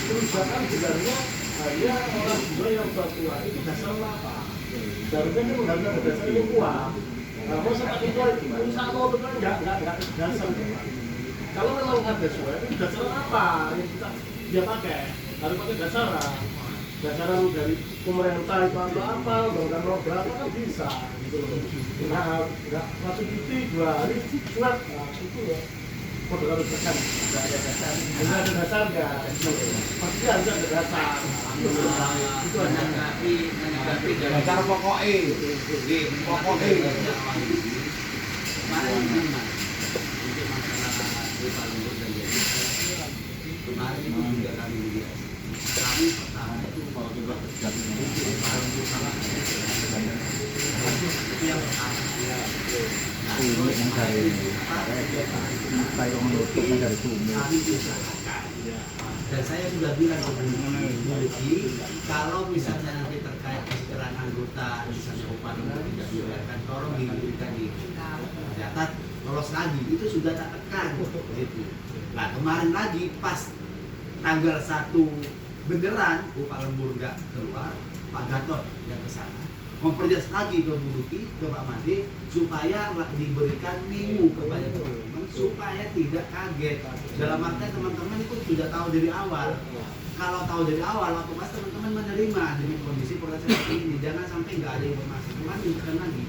kerusakan sebenarnya hanya orang tua yang tua itu dasar apa? Seharusnya kan menghargai berdasar lingkungan. Nah, mau pakai usaha mau betul enggak dasar. Kalau memang ada sesuai itu dasar apa yang kita dia pakai? Harus pakai dasaran dari pemerintah itu atau apa, undang-undang nomor berapa kan bisa gitu loh. Nah, enggak satu cuti 2 hari surat, nah itu ya. Kode harus tekan, enggak ada dasar, enggak ada dasarnya. Pasti harus ada dasar. Itu aja. menanggapi dari Dasar pokoknya. kemarin gimana untuk masalah upah lembur dan gaji kemarin itu juga kami lihat kami pertama itu itu yang pertama. Nah, terus kami usahakan. Dan saya sudah bilang ke Bu Luki, kalau misalnya nanti terkait kesejahteraan anggota, misalnya upah lembur tidak dibayarkan, tolong diberikan di catat, lolos lagi, itu sudah tak tekan. Gitu. Nah kemarin lagi pas tanggal 1 beneran upah lembur nggak keluar, Pak Gatot yang ke sana memperjelas lagi ke Bu Luki, ke Pak Made, supaya diberikan minggu kepada teman-teman supaya tidak kaget. Dalam artinya teman-teman itu sudah tahu dari awal. Kalau tahu dari awal, otomatis teman-teman menerima dengan kondisi proses seperti ini. Jangan sampai nggak ada informasi. Kemarin bukan lagi.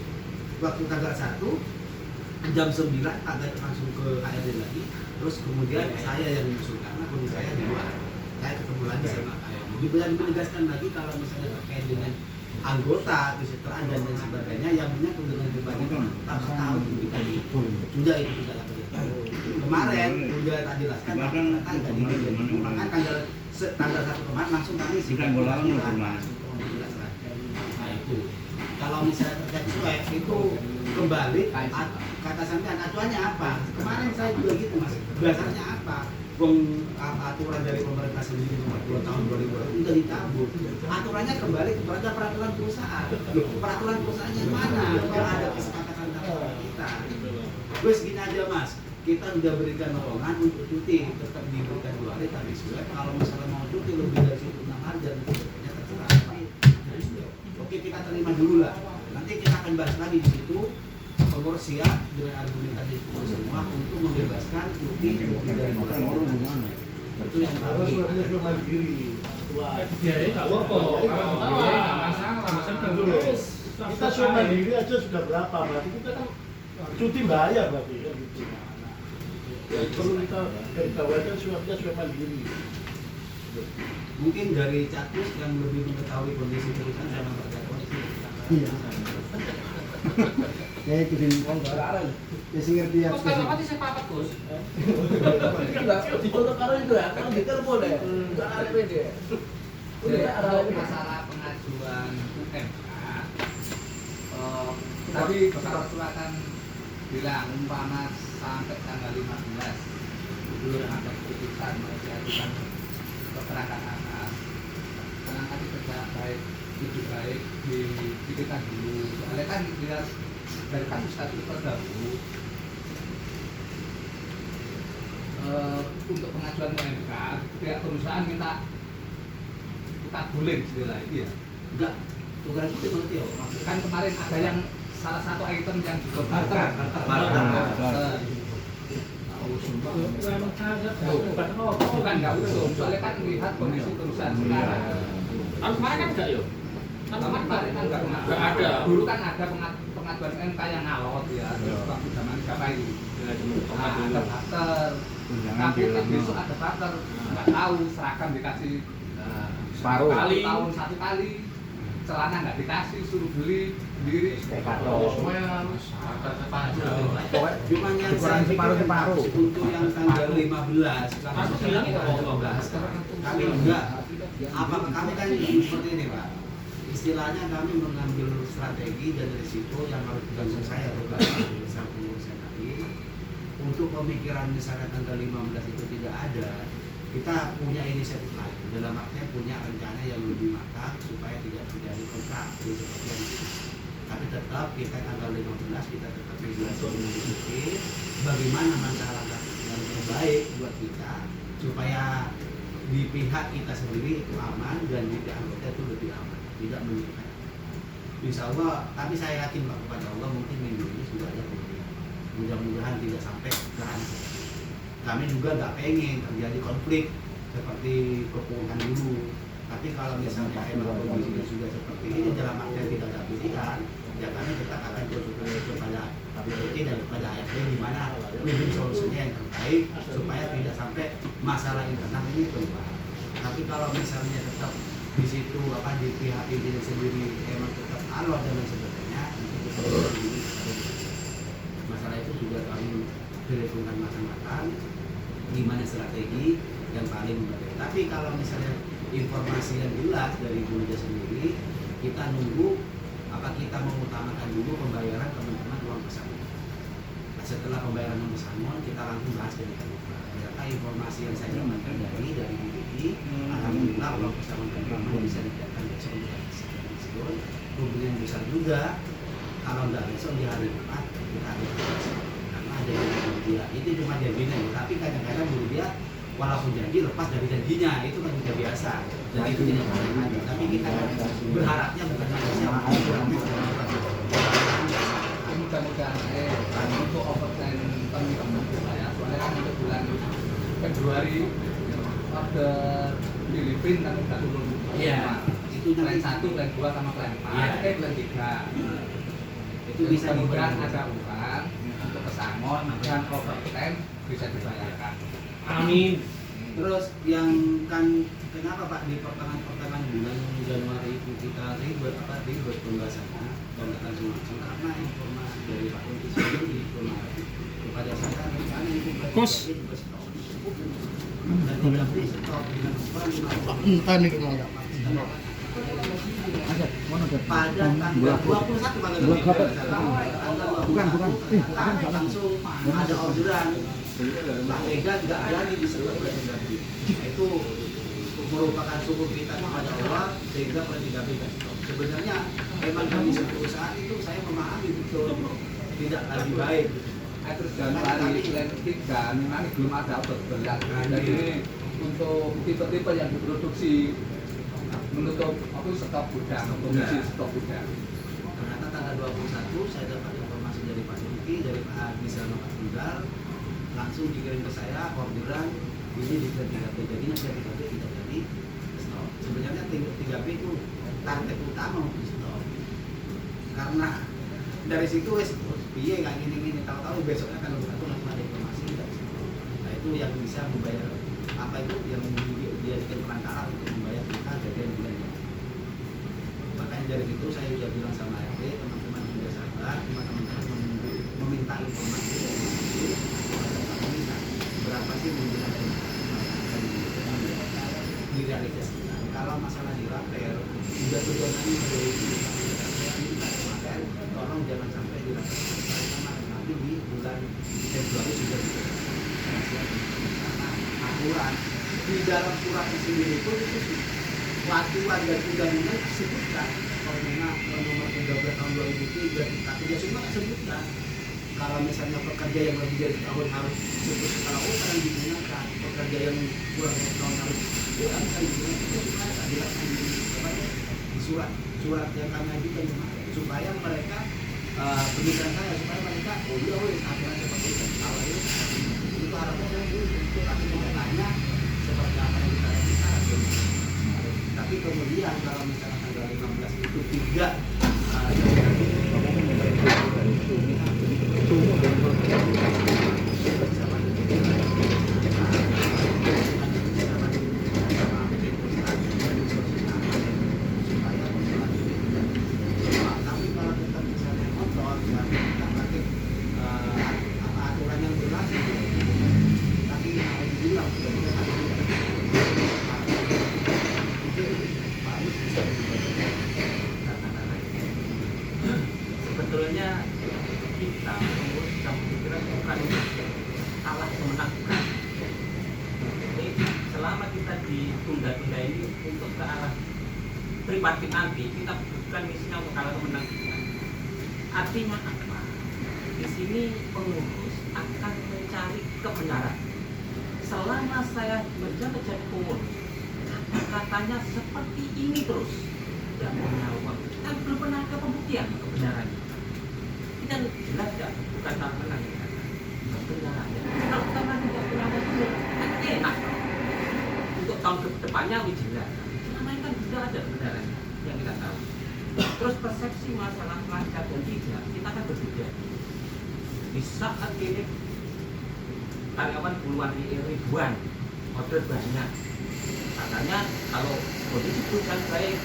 Waktu tanggal 1 jam 9 Gatot langsung ke HRD lagi. Terus kemudian saya yang menyusul karena kondisi saya di luar. Saya ketemu lagi sama begitu yang menegaskan lagi kalau misalnya terkait dengan anggota, kesejahteraan dan lain sebagainya yang menyangkut dengan berbagai tanpa tahu tadi sudah itu sudah kemarin sudah tak jelaskan tanggal ini maka tanggal 1 kemarin langsung kami sudah nah itu kalau misalnya terkait swab itu kembali kata sampean acuannya apa kemarin saya juga gitu mas dasarnya apa aturan dari pemerintah sendiri nomor 2 tahun 2020 sudah dicabut. Aturannya kembali kepada peraturan perusahaan. Peraturan perusahaannya mana? Yang ada kesepakatan antara kita. Terus gini aja mas, kita sudah berikan dorongan untuk cuti, tetap diberikan 2 hari tapi swab. Kalau misalnya mau cuti lebih dari 6 hari dan sebagainya terserah. Oke kita terima dulu lah. Nanti kita akan bahas lagi di situ. Pengurus siap dengan argumentasi itu semua untuk membebaskan cuti dari orang itu yang harus mandiri. Kita swab mandiri aja sudah berapa berarti kita kan cuti bayar berarti ya gitu. Ya, perlu kita garisbawahi swabnya swab mandiri. Mungkin dari Cakus yang lebih mengetahui kondisi perusahaan sama Pak Gatot. Iya. Ya itu di sekarang. Ya sing ngerti ya. Terus kalau mati saya papat Gus. Enggak, ditutup karo itu ya. Kan ditelepon ya. Enggak ada PD. Jadi masalah pengajuan UMK tadi Bapak akan bilang umpama sampai tanggal 15 belum ada keputusan mengajukan keterangan anak karena tadi kerja baik lebih baik dipikirkan dulu soalnya kan dilihat dari kasus-kasus terdahulu untuk pengajuan UMK pihak perusahaan minta kita guling istilahnya ya enggak bukan itu ngerti ya kan kemarin ada yang salah satu item yang dikorbankan bukan nggak usum soalnya kan melihat kondisi perusahaan sekarang Kemarin kan enggak yuk? kemarin kan nggak ada dulu kan ada pengajuan MK yang alot ya waktu zaman siapa itu ada barter tapi besok ada barter nggak tahu seragam dikasih Separuh. tahun 1 kali celana nggak dikasih suruh beli sendiri Semuanya cuma yang saya separuh. untuk yang tanggal 15 Aku bilang itu mau 15 kami enggak apa kami kan seperti ini Pak istilahnya kami mengambil strategi dan risiko yang harus dilakukan saya bersama pengurus tadi untuk pemikiran misalnya tanggal 15 itu tidak ada kita punya inisiatif lain dalam artinya punya rencana yang lebih matang supaya tidak terjadi kontrak seperti yang itu tapi tetap kita tanggal 15 kita tetap berdiskusi bagaimana langkah-langkah yang terbaik buat kita supaya di pihak kita sendiri itu aman dan di pihak anggota itu lebih aman tidak menyebabkan insya Allah tapi saya yakin Pak kepada Allah mungkin minggu ini sudah ada kemudian mudah-mudahan tidak sampai ke sana kami juga nggak pengen terjadi konflik seperti kepungan dulu tapi kalau misalnya emang kondisinya sudah seperti ini dalam artian tidak ada pilihan ya kami tetap akan kepada KPPT dan kepada AFD di mana lebih solusinya yang terbaik supaya tidak sampai masalah internal ini keluar tapi kalau misalnya tetap di situ di pihak pimpinan sendiri emang tetap alot dan sebagainya masalah itu sudah kami perhitungkan matang-matang gimana strategi yang paling baik tapi kalau misalnya informasi yang jelas dari Bu Liga sendiri. Kita nunggu apa kita mengutamakan dulu pembayaran teman-teman uang pesangon. Setelah pembayaran uang pesangon kita langsung bahas dengan ternyata informasi yang saya dapatkan dari BPI, alhamdulillah uang pesangon teman-teman bisa didapatkan besok untuk hubungan besar juga. Kalau nggak besok di hari Jumat kita ada karena ada yang dia itu cuma janjinya, tapi kadang-kadang dulu dia walaupun janji lepas dari janjinya itu kan juga biasa. Jadi itu tidak ada. Tapi kita berharapnya bukan hanya siapa. Mudah-mudahan untuk overtime teman-teman saya, soalnya kan untuk bulan Februari order Filipina kan udah turun. Iya. Itu plan 1, plan 2 sama plan 4, plan 3. Itu bisa mudah-mudahan ada uang untuk pesangon dan overtime bisa dibayarkan. Amin. Terus yang kan kenapa Pak di pertengahan bulan Januari itu kita ribet pembahasannya pembahasan langsung karena informasi dari Pak Kunti sendiri kemarin kepada saya rencana itu Kos. dan tidak beri stop dengan ukuran 50. Entah nih kemana. Pada tanggal 21 langsung ada orderan Pak Ega juga berani disetor oleh Tigapi. Itu merupakan syukur kita kepada Allah sehingga Tigapi sebenarnya memang kami satu saat itu saya memahami betul tidak lagi baik. Terus Januari plan 3 memang belum ada berbelas. Jadi untuk tipe-tipe yang diproduksi menutup stok gudang, kondisi stok gudang. Ternyata tanggal 21 saya dapat informasi dari Pak Yuki, dari Pak Adi sama Pak Tunggal, langsung dikirim ke saya orderan ini di 3B. Jadinya 3B tidak jadi stok. Sebenarnya 3B itu target utama untuk stok. Karena dari situ piye nggak gini-gini, tahu-tahu besoknya kan langsung ada informasi dari stok. Nah itu yang bisa membayar apa itu yang dijadikan perantara untuk membayar kita jadi bulan ini. Makanya dari situ saya sudah bilang sama RT, teman-teman sudah sabar, teman-teman meminta informasi dari kita berapa sih menggunakan direalisasikan. Kalau masalah di rapel sudah berjalan dari kemarin, tolong jangan sampai direalisasikan karena nanti di bulan Februari sudah karena aturan di dalam surat sendiri pun itu waktu warga undang-undang disebutkan Permenak nomor 13 tahun 2003 tapi dia semua sebutkan kalau misalnya pekerja yang lebih dari tahun harus sebut kalau yang digunakan pekerja yang kurang dari tahun harus kurang kan digunakan di surat yang kami ajukan supaya mereka pemikiran saya supaya mereka aturan seperti itu kalau itu harapannya itu tapi kenyataannya seperti apa yang kita lakukan. Tapi kemudian kalau misalnya tanggal 15 itu tidak sebetulnya kita memutuskan pikiran bukan kalah kemenangan. Jadi selama kita ditunda-tunda ini untuk ke arah tripartit nanti kita bukan misinya untuk kalah kemenangan. Artinya apa? Di sini pengurus akan mencari kebenaran. Selama saya menjabat jadi pengurus, katanya seperti ini terus. Dan menyawab, kita belum pernah ada pembuktian kebenarannya. Kita jelas ya, bukan cara menang ya, kebenarannya. Kalau kita menang tidak kebenaran itu kan enak. Untuk tahun depannya jelas. Selama ini kan sudah ada kebenarannya yang kita tahu. Terus persepsi masalah lancar dan tidak, kita kan berbeda. Di saat ini karyawan puluhan ribuan, order banyak. Katanya kalau kondisi perusahaan baik,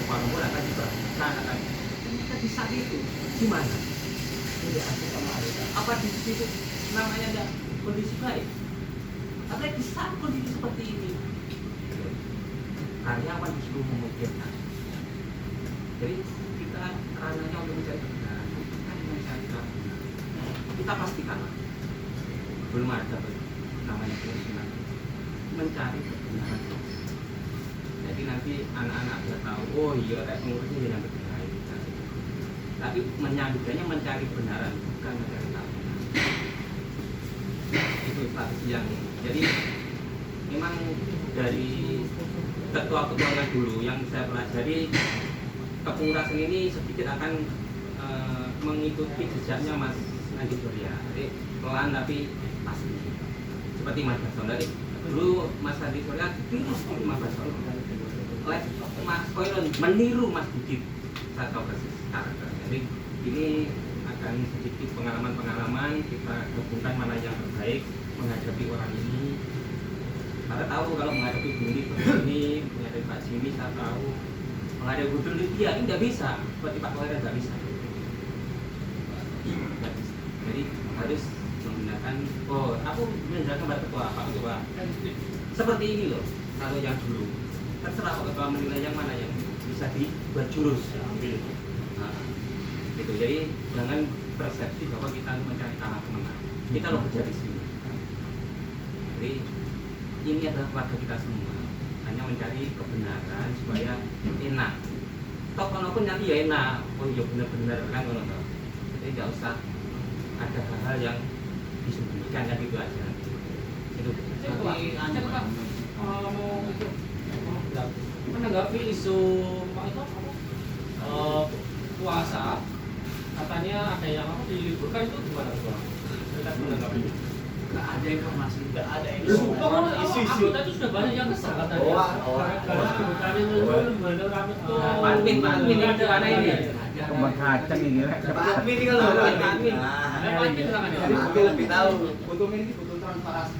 walaupun akan diperhatikan akan kita di saat itu gimana? Tidak ada apa di situ namanya ada kondisi baik? Tapi di saat kondisi seperti ini, karyawan disuruh memikirkan. Jadi kita ranahnya untuk mencari kebenaran, bukan mencari kebenaran. Kita pastikan belum ada namanya kebenaran, mencari kebenaran. Jadi nanti anak-anak sudah tahu, oh iya pengurusnya yang benar. Tapi menyambutnya mencari kebenaran, bukan mencari kebenaran. Itu strategi yang jadi memang dari ketua-ketua yang dulu yang saya pelajari, kepengurusan ini sedikit akan mengikuti jejaknya Mas Nadi Surya. Jadi pelan tapi pasti. Seperti Mas Bason tadi. Dulu Mas Nadi Surya ditiru seperti Mas Bason. Mas Koirun meniru Mas Didit. Saya tahu persis karakter. Jadi ini akan sedikit pengalaman-pengalaman kita gabungkan mana yang terbaik menghadapi orang ini. Saya tahu kalau menghadapi Buni ini, menghadapi Pak Jimmy, saya tahu menghadapi Gubernur Lydia ini tidak bisa, seperti Pak Koirun tidak bisa. Jadi harus menggunakan, oh aku menjelaskan kepada ketua, Pak Ketua seperti ini loh, kalau yang dulu terserah Pak Ketua menilai yang mana yang bisa dibuat jurus nah, gitu. Jadi jangan persepsi bahwa kita mencari kalah menang, kita loh kerja di sini. Jadi ini adalah keluarga kita semua, hanya mencari kebenaran supaya enak. Toh kalaupun nanti ya enak, oh iya benar-benar kan kalau jadi nggak usah ada hal-hal yang disembunyikan kan gitu aja. Itu. Tapi Pak, mau menanggapi isu puasa, katanya ada yang apa diliburkan itu gimana Pak? Kita menanggapi. Nggak ada informasi, nggak ada Isu anggota itu sudah banyak yang kesal katanya. Pak Admin itu ada ini. Kembang kacang ini lah. Pak Admin ini kalau Pak Admin lebih tahu. Butuh ini butuh transparansi.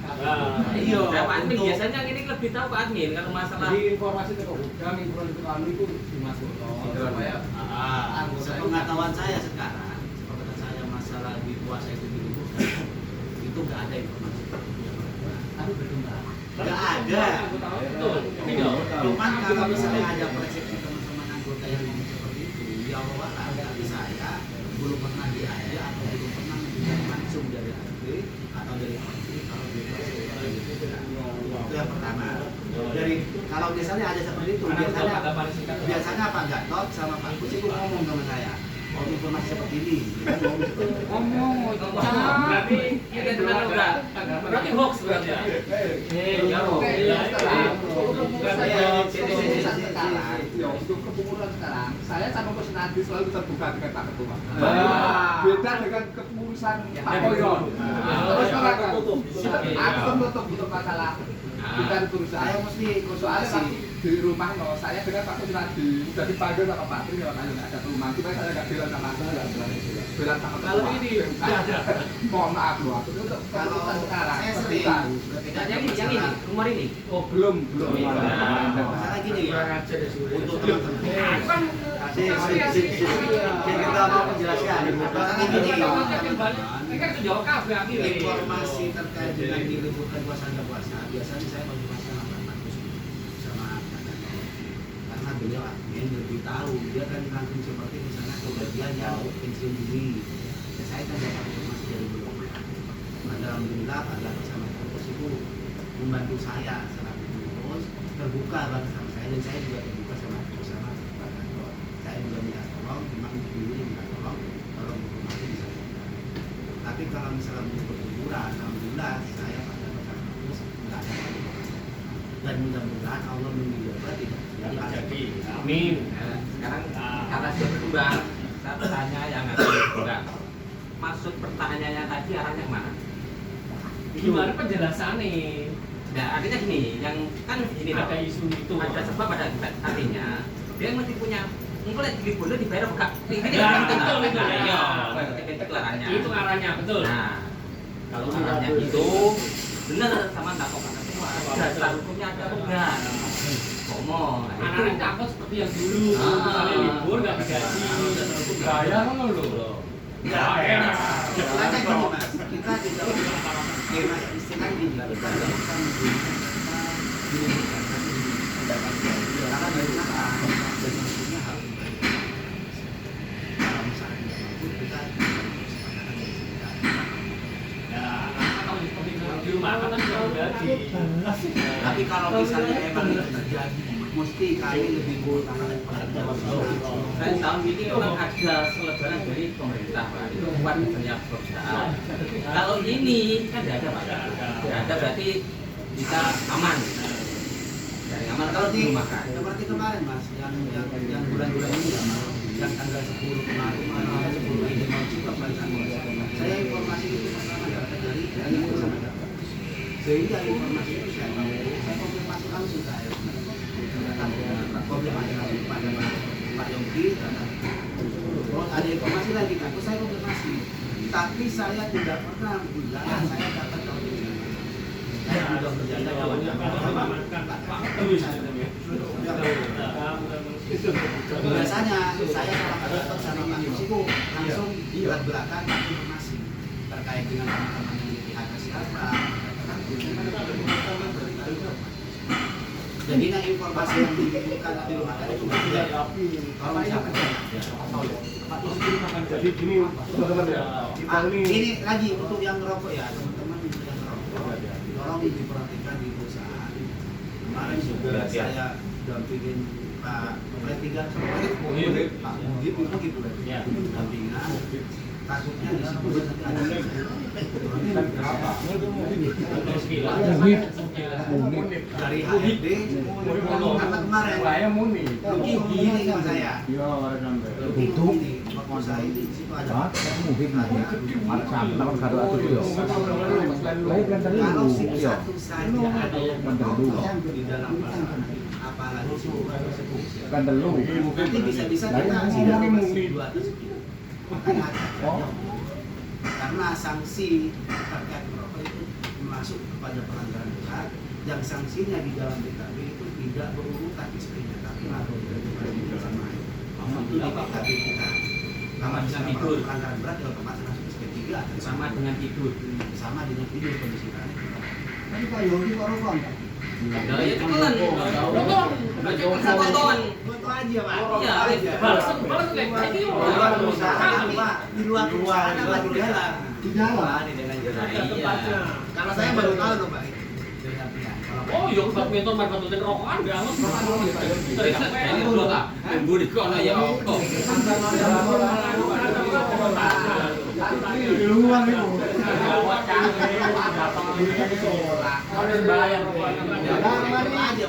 Iya, Pak Admin biasanya ini lebih tahu Pak Admin kalau masalah. Jadi informasi itu kami informasi itu dimasukkan supaya Sepengetahuan saya sekarang, sepengetahuan saya masalah di puasa itu itu nggak ada informasi. Tapi berkembang. Nggak ada. Betul. Cuman kalau misalnya ada persepsi teman-teman anggota yang ngomong seperti itu, ya Allah, tapi saya belum pernah diajak atau belum pernah mendengar langsung dari RT atau dari menteri kalau di itu yang pertama. Dari kalau biasanya ada seperti itu, biasanya Pak Gatot sama Pak Kus itu ngomong sama saya. Oh, informasi seperti ini, Ngomong, berarti kita dengar enggak? Berarti hoax berarti ya? untuk kepengurusan sekarang, saya sama Coach Nadi selalu terbuka dengan Pak Ketua. Beda dengan kepengurusan Pak Koyon. Terus orang tutup. Aku tutup untuk masalah bukan perusahaan. Saya mesti soalnya di rumah saya dengan Pak Coach Nadi sudah dipanggil sama Pak Tri, makanya nggak ada perumahan. Cuma saya nggak bilang sama bilang sama Kalau ini mohon maaf loh, aku untuk kepengurusan sekarang. saya sering yang ini, rumor ini. Oh belum. masalah gini ya, untuk teman-teman Kan Kita mau menjelaskan. masalah gini ya, ini kan jawab kafe akhirnya. informasi terkait dengan diliburkan puasa dan puasa biasanya saya konfirmasi sama Pak Kus sama Pak Gatot, karena beliau admin lebih tahu, dia kan langsung seperti misalnya kebagian yang pensiun dini ya, saya kan dapat informasi dari beliau. Alhamdulillah Pak Gatot sama Pak Kus itu membantu saya selaku pengurus, terbuka banget sama saya dan saya juga terbuka sama Pak Gatot. Saya juga minta tolong, memang dulu minta tolong informasi bisa. Tapi kalau misalnya untuk perkuburan, alhamdulillah saya pada Pak Kus nggak ada apa-apa. Dan mudah-mudahan Allah menjaga tidak terjadi. Amin. Nah, sekarang karena sudah berkembang, saya tanya yang ada berkembang. Maksud pertanyaannya tadi arahnya kemana? Gimana penjelasannya? Nah, artinya gini, yang kan gini loh, Ada isu itu. ada sebab ada akibat. Artinya dia mesti punya mulai dibeli dibayar apa enggak? Ini Ya, kan betul, betul. Iya, itu arahnya. Itu arahnya, betul. Nah, kalau arahnya itu benar sama tak kok kata semua. Dasar hukumnya ada apa enggak? Ngomong. Anak-anak takut seperti yang dulu, misalnya libur nggak digaji, bayar kan lo. Istilahnya gini mas, kita tidak mas istilah gini, kita tidak usah menggunakan diliburkan, tapi mendapatkan karena dari mana dan tentunya harus kalau misalnya tidak mampu kita kesepakatan dari kita. Ya, kalau seperti di rumah kan sudah gaji. Tapi kalau misalnya emang itu terjadi, mesti kami lebih mengutamakan pekerja. Dan tahun ini memang ada selebaran dari pemerintah, Pak. Itu buat banyak perusahaan. Kalau ini kan tidak ada, Pak. Tidak ada berarti kita aman. Dari aman Kalau di rumah kan. seperti kemarin Mas, yang bulan-bulan ini ya, yang tanggal 10 kemarin, tanggal 10 ini mau juga balikan. Saya informasi itu pertama dapat dari bersama dapat. Sehingga informasi itu saya konfirmasi langsung saya. Konfirmasi langsung pada Pak Yongki. Terus ada informasi lagi kan, saya konfirmasi. Tapi saya tidak pernah bilang saya dapat tahu ini. Saya sudah berjaga biasanya saya kalau dapat sama Pak Yusiku langsung belak-belakan informasi terkait dengan teman-teman yang di PHK siapa. Jadi yang informasi yang diberikan di rumah tadi cuma tidak kalau siapa Jadi gini teman-teman ya, kita ini lagi untuk yang merokok ya teman-teman yang merokok tolong diperhatikan di perusahaan. Kemarin juga saya dampingin Pak Presiden sama Pak Muhib itu gitu dampingan kasusnya di situ ada dari HRD karena kemarin Luki gini sama saya Luki gini waktu saya ini di situ ada kalau satu saja ada yang merokok di dalam pasar apalagi nanti bisa-bisa kita sidang di 2 atas 3 makanya ada karena sanksi terkait merokok itu masuk kepada pelanggaran berat yang sanksinya di dalam PKB itu tidak berurutan SP-nya tapi lalu di dalam lain itu di PKB kita kalau misalnya tidur pelanggaran berat ya otomatis masuk SP3 Sama dengan tidur. sama dengan tidur kondisi kita. Tapi Pak Yogi kok rokok enggak? Nah, ya telan. Foto aja Pak. Iya, balas kayak gitu. Di luar perusahaan apa di dalam? Di dalam. Di tempatnya. Kalau saya baru tahu loh Pak. Oh, iya, Pak Minto main batutin rokokan banget. Terus ini dulu tak. Budi kok ana ya kok. Di luar itu.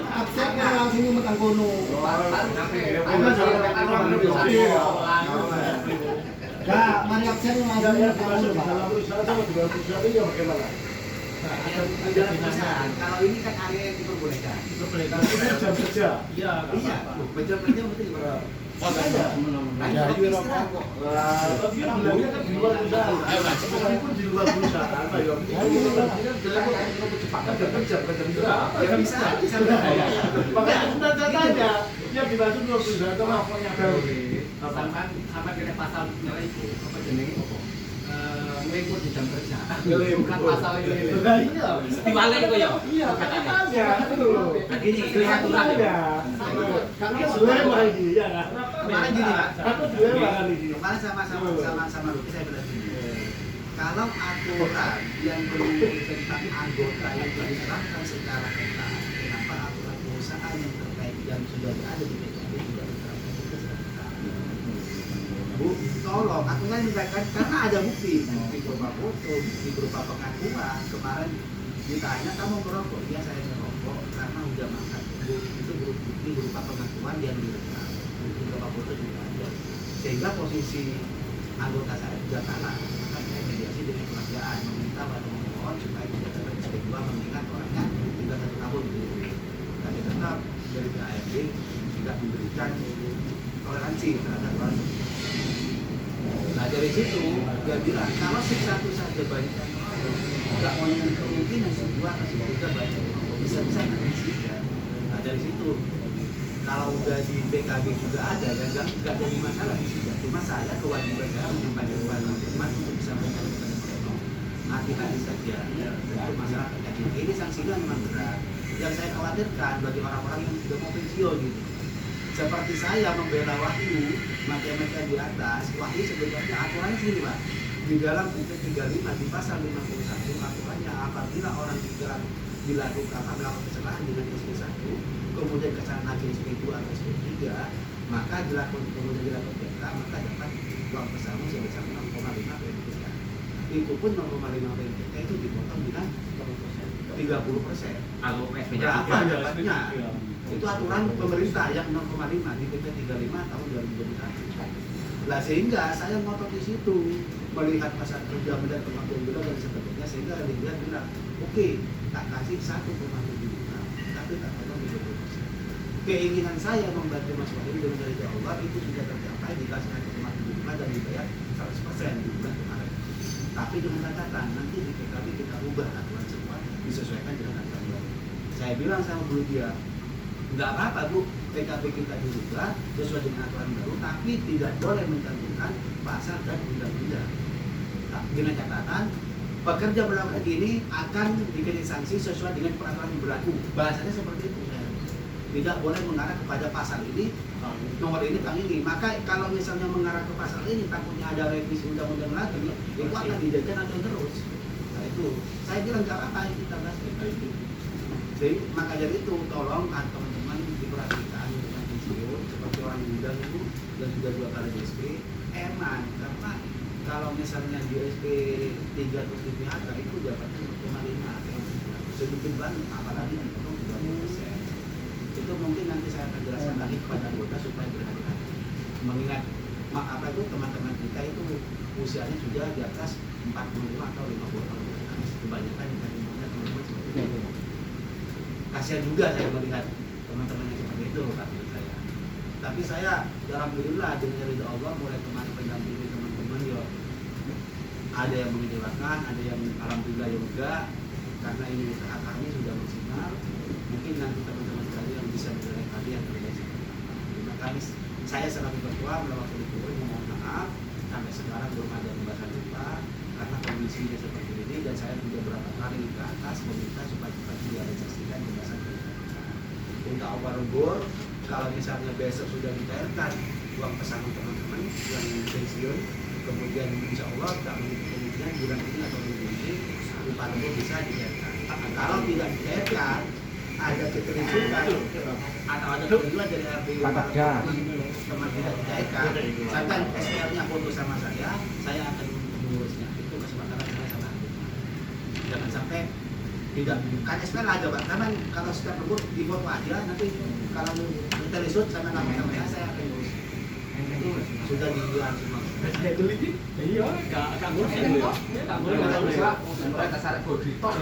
Absennya langsung memetang kono. Nah, mari absennya langsung memetang kono. dalam perusahaan sama di dalam perusahaan ini bagaimana? Di dalam perusahaan, kalau ini kan area yang diperbolehkan. Jam kerja. Iya, jam kerja berarti Tapi kan bilangnya kan di luar perusahaan. Meskipun di luar perusahaan, Pak Yogi. Kecepatan jam kerja, bukan jam kerja. ya bisa. Makanya sudah tanya, yang dimaksud luar perusahaan itu apa? Sampai kena pasal itu apa jenenge? Meliput di jam kerja. Bukan pasal ini. Iya. Diwalek kok ya. Iya, katanya itu loh. Ini aturan ya. Karena dilema ini, ya kan? Kemarin gini Pak. Aku dilema kan ini. Kemarin sama Luki saya bilang gini. Kalau aturan yang berhubungan tentang anggota yang diserahkan secara ketat, kenapa aturan perusahaan yang terkait yang sudah ada di PKB tidak diterapkan juga secara ketat? Bu, tolong, aku kan mintakan karena ada bukti berupa foto, bukti berupa pengakuan. Kemarin ditanya kamu merokok, ya saya merokok karena udah makan. Itu bukti berupa pengakuan yang direkam, bukti berupa foto juga ada. Sehingga posisi anggota saya juga kalah. Maka saya mediasi dengan kerajaan meminta pada memohon supaya tidak terjadi kedua mengingat orangnya juga 1 tahun. Tapi tetap dari KAFD tidak memberikan toleransi terhadap orang. Nah dari situ dia bilang kalau satu saja banyak yang nggak mau yang kemungkinan sebuah atau tiga banyak bisa nanti tiga. Nah dari situ kalau udah di PKB juga ada ya nggak jadi masalah di situ. Cuma saya kewajiban saya menyampaikan kepada teman untuk bisa menyampaikan kepada hati-hati saja untuk masalah terkait ini sanksinya memang berat. Yang saya khawatirkan bagi orang-orang yang sudah mau pensiun gitu. Seperti saya membela Wahyu, matematika di atas, Wahyu sebenarnya aturannya sini Pak. Di dalam PP35 di pasal 51 aturannya apabila orang dilakukan melakukan kesalahan dengan SP1, kemudian kesalahan lagi SP2 atau SP3, maka kemudian dilakukan PK, maka dapat uang pesangon sebesar 6,5 PMPK. Itu pun 0,5 PMPK itu dipotong dengan 30%. Kalau PSP-nya Berapa dapatnya? Itu aturan pemerintah yang 0,5 di PP 35 tahun 2021. Lah sehingga saya ngotot di situ melihat pasar kerja dan kemampuan beliau dan sebagainya, sehingga dia bilang, oke, tak kasih 1,7 juta, tapi tak potong 30%. Keinginan saya membantu Mas Wahyu dengan dari Allah itu sudah tercapai, dikasih 1,7 juta dan dibayar 100% di bulan kemarin. Tapi dengan catatan nanti di PKB kita ubah aturan semua disesuaikan dengan aturan baru. Saya bilang sama Bu dia, nggak apa-apa Bu, PKB kita diubah sesuai dengan aturan baru, tapi tidak boleh mencantumkan pasal dan undang-undang. Dengan catatan, pekerja melakukan ini akan dikenai sanksi sesuai dengan peraturan yang berlaku. Bahasanya seperti itu. Tidak boleh mengarah kepada pasal ini, nomor ini, tang ini. Maka kalau misalnya mengarah ke pasal ini, takutnya ada revisi undang-undang lagi, itu akan dijaga nanti terus. Nah itu, saya bilang nggak apa-apa kita bahas itu. Jadi maka dari itu tolong teman-teman diperhatikan dengan pensiun seperti orang muda itu dan sudah 2 kali di SP eman, karena kalau misalnya di SP 3 terus di PHK itu dapatnya 1,5 sedikit banget, apalagi dipotong 20%. Itu mungkin nanti saya akan jelaskan lagi kepada anggota supaya berhati-hati. Mengingat apa itu teman-teman kita itu usianya sudah di atas 45 atau 50 tahun. Kebanyakan yang umurnya teman-teman seperti itu. Kasihan juga saya melihat teman-teman yang seperti itu Pak saya. Tapi saya alhamdulillah dengan ridha Allah mulai kemarin pendampingi teman-teman ya ada yang mengecewakan, ada yang alhamdulillah yang enggak, karena ini usaha kami sudah maksimal. Mungkin nanti teman-teman sekalian yang bisa menilai kami yang terjadi. Terima kasih. Saya selaku ketua melakukan itu mohon maaf sampai sekarang belum ada pembahasan lupa karena kondisinya seperti ini dan saya sudah berapa kali ke atas meminta supaya kita direalisasikan pembahasan itu. Untuk awal lembur, kalau misalnya besok sudah dicairkan uang pesangon teman-teman yang pensiun, kemudian insya Allah kemudian bulan ini atau minggu ini upah lembur bisa dicairkan. Kalau tidak dicairkan, ada keterlibatan atau ada tujuan dari RPU teman tidak dicairkan, misalkan SPR-nya foto sama saya akan mengurusnya. Itu kesepakatan saya sama anggota. Jangan sampai tidak, kan SPR aja Pak, karena kalau setiap lembur di foto aja, nanti kalau terisut sama nama-nama saya akan ngurus. Itu sudah dijual semua. Iya, gak ngurus ya. Gak ngurus. Mereka sarap bodi tok.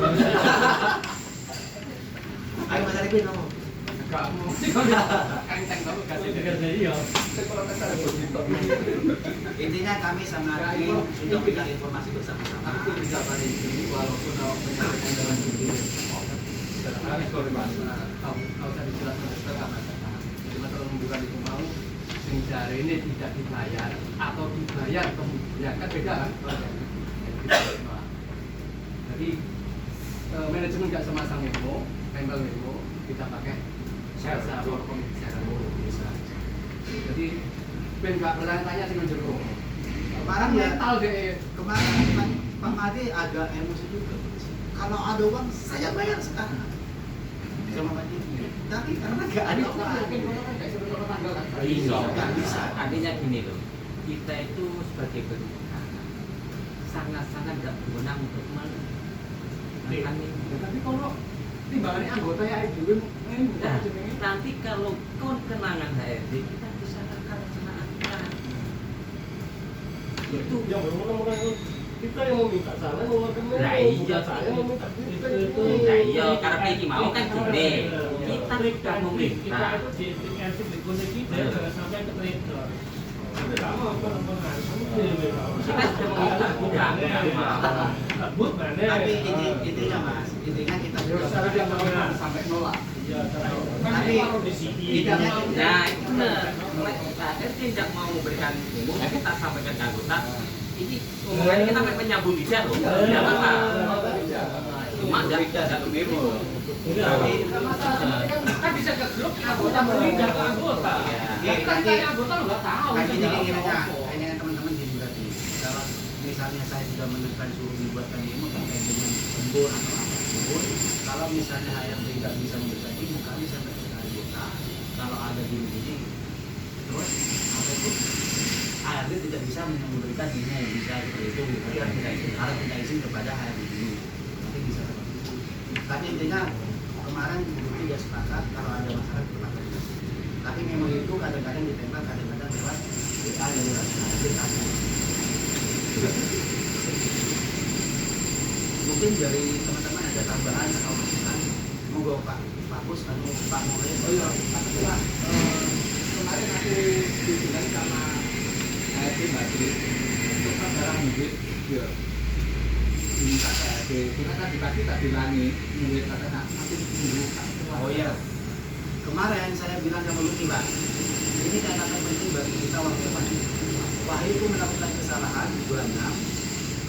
Ayo Mas Arifin ngomong. Gak mau sih kok enteng kamu kasih iya. Sekolah sarap bodi tok. Intinya kami sama tim sudah mencari informasi bersama-sama. Bisa pada ini walaupun penyakit dalam diri. Harus kalau saya dijelaskan sama cuma kalau bukan itu mau sing jari ini tidak dibayar atau dibayar kemudian kan beda kan? Jadi manajemen nggak semasang memo, tempel memo, kita pakai jasa forkom secara bisa. Jadi ben nggak bertanya-tanya sih menjero. Kemarin mental deh. Kemarin Pak Made agak emosi juga. Kalau ada uang saya bayar sekarang. Sama Pak Jimmy. Tapi karena nggak ada uang. Nggak bisa. Artinya gini loh, kita itu sebagai pengusaha sangat-sangat nggak berwenang untuk menekan ini. Tapi kalau timbangannya anggota ya itu Nanti kalau kenangan HRD kita bisa rencanakan itu yang benar-benar kita yang meminta sana mengeluarkan memo. Nah, iya, saya meminta kita itu. Nah iya, karena ini mau kan gini, kita sudah meminta. Kita itu di intensif di kode kita jangan sampai ke trader. Kita mau pengembangan. Kita sudah meminta bukan. Bukan. Tapi intinya Mas, intinya kita sudah sampai nolak. Iya, tapi intinya Nah itu benar. Saya tidak mau memberikan umum, kita sampaikan ke anggota. Ini omongannya kita menyambung lidah loh. Tidak apa-apa. cuma tidak satu memo. Kan bisa ke grup anggota beli data anggota. Kan kayak anggota lo nggak tahu. Kayak gini aja, kayaknya teman-teman gini berarti. Kalau misalnya saya sudah menekan suruh dibuatkan memo terkait dengan lembur atau apapun, kalau misalnya HRD tidak bisa memberikan memo, kami sampai ke anggota. Kalau ada gini-gini, terus apa itu? HRD tidak bisa memberikan memo, bisa seperti itu. Tapi harus kita izin kepada HRD dulu. Nanti bisa seperti itu. Tapi intinya kemarin bukti dia sepakat kalau ada masalah kita lakukan. Tapi memo itu kadang-kadang ditembak, kadang-kadang lewat WA yang lewat mungkin dari teman-teman ada tambahan atau masukan, monggo Pak Pus, Pak Mulai. Oh iya, Pak Ketua, kemarin aku dibilang sama HRD Badri untuk barang duit ya diminta ke HRD. Kita tadi pagi tak bilangi duit kata nanti tunggu Pak Ketua. Oh iya, kemarin saya bilang sama Luki Pak, ini catatan penting bagi kita wakil Wahyu. Wahyu itu melakukan kesalahan di bulan 6,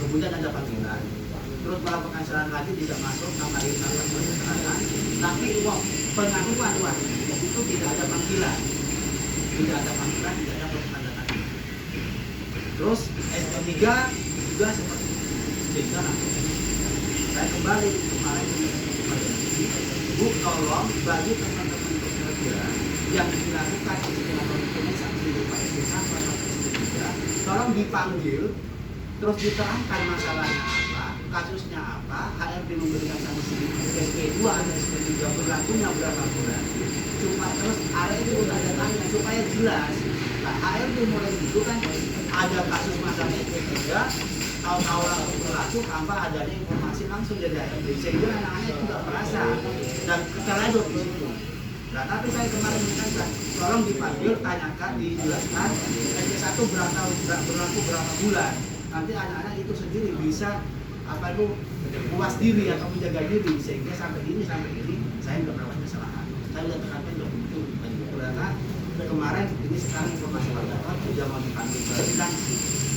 kemudian ada panggilan, terus melakukan kesalahan lagi tidak masuk nama ini kesalahan, tapi uang pengakuan Wahyu itu tidak ada panggilan, tidak ada penandatangan. Terus SP3 juga seperti itu. Sehingga langsung saya kembali kemarin Bu, tolong bagi teman-teman pekerja yang dilakukan istilah penghitungan sanksi berupa SP1 atau SP3, tolong dipanggil, terus diterangkan masalahnya apa, kasusnya apa, HRD memberikan sanksi SP2 atau SP3 berlakunya berapa bulan, supaya terus area itu ada tanya supaya jelas. Nah, HRD mulai dulu kan ada kasus masalah SP3, tahu-tahu langsung berlaku tanpa adanya informasi langsung dari HRD, sehingga anak-anak itu tidak merasa dan keteledor di situ. Nah, tapi saya kemarin minta tolong dipanggil, tanyakan, dijelaskan SP1 berlaku berapa bulan. Nanti anak-anak itu sendiri bisa apa itu puas diri atau menjaga diri, sehingga sampai ini saya nggak melakukan kesalahan. Saya sudah tekankan betul karena kemarin ini sekarang informasi wartawan sudah mau dipanggil berarti kan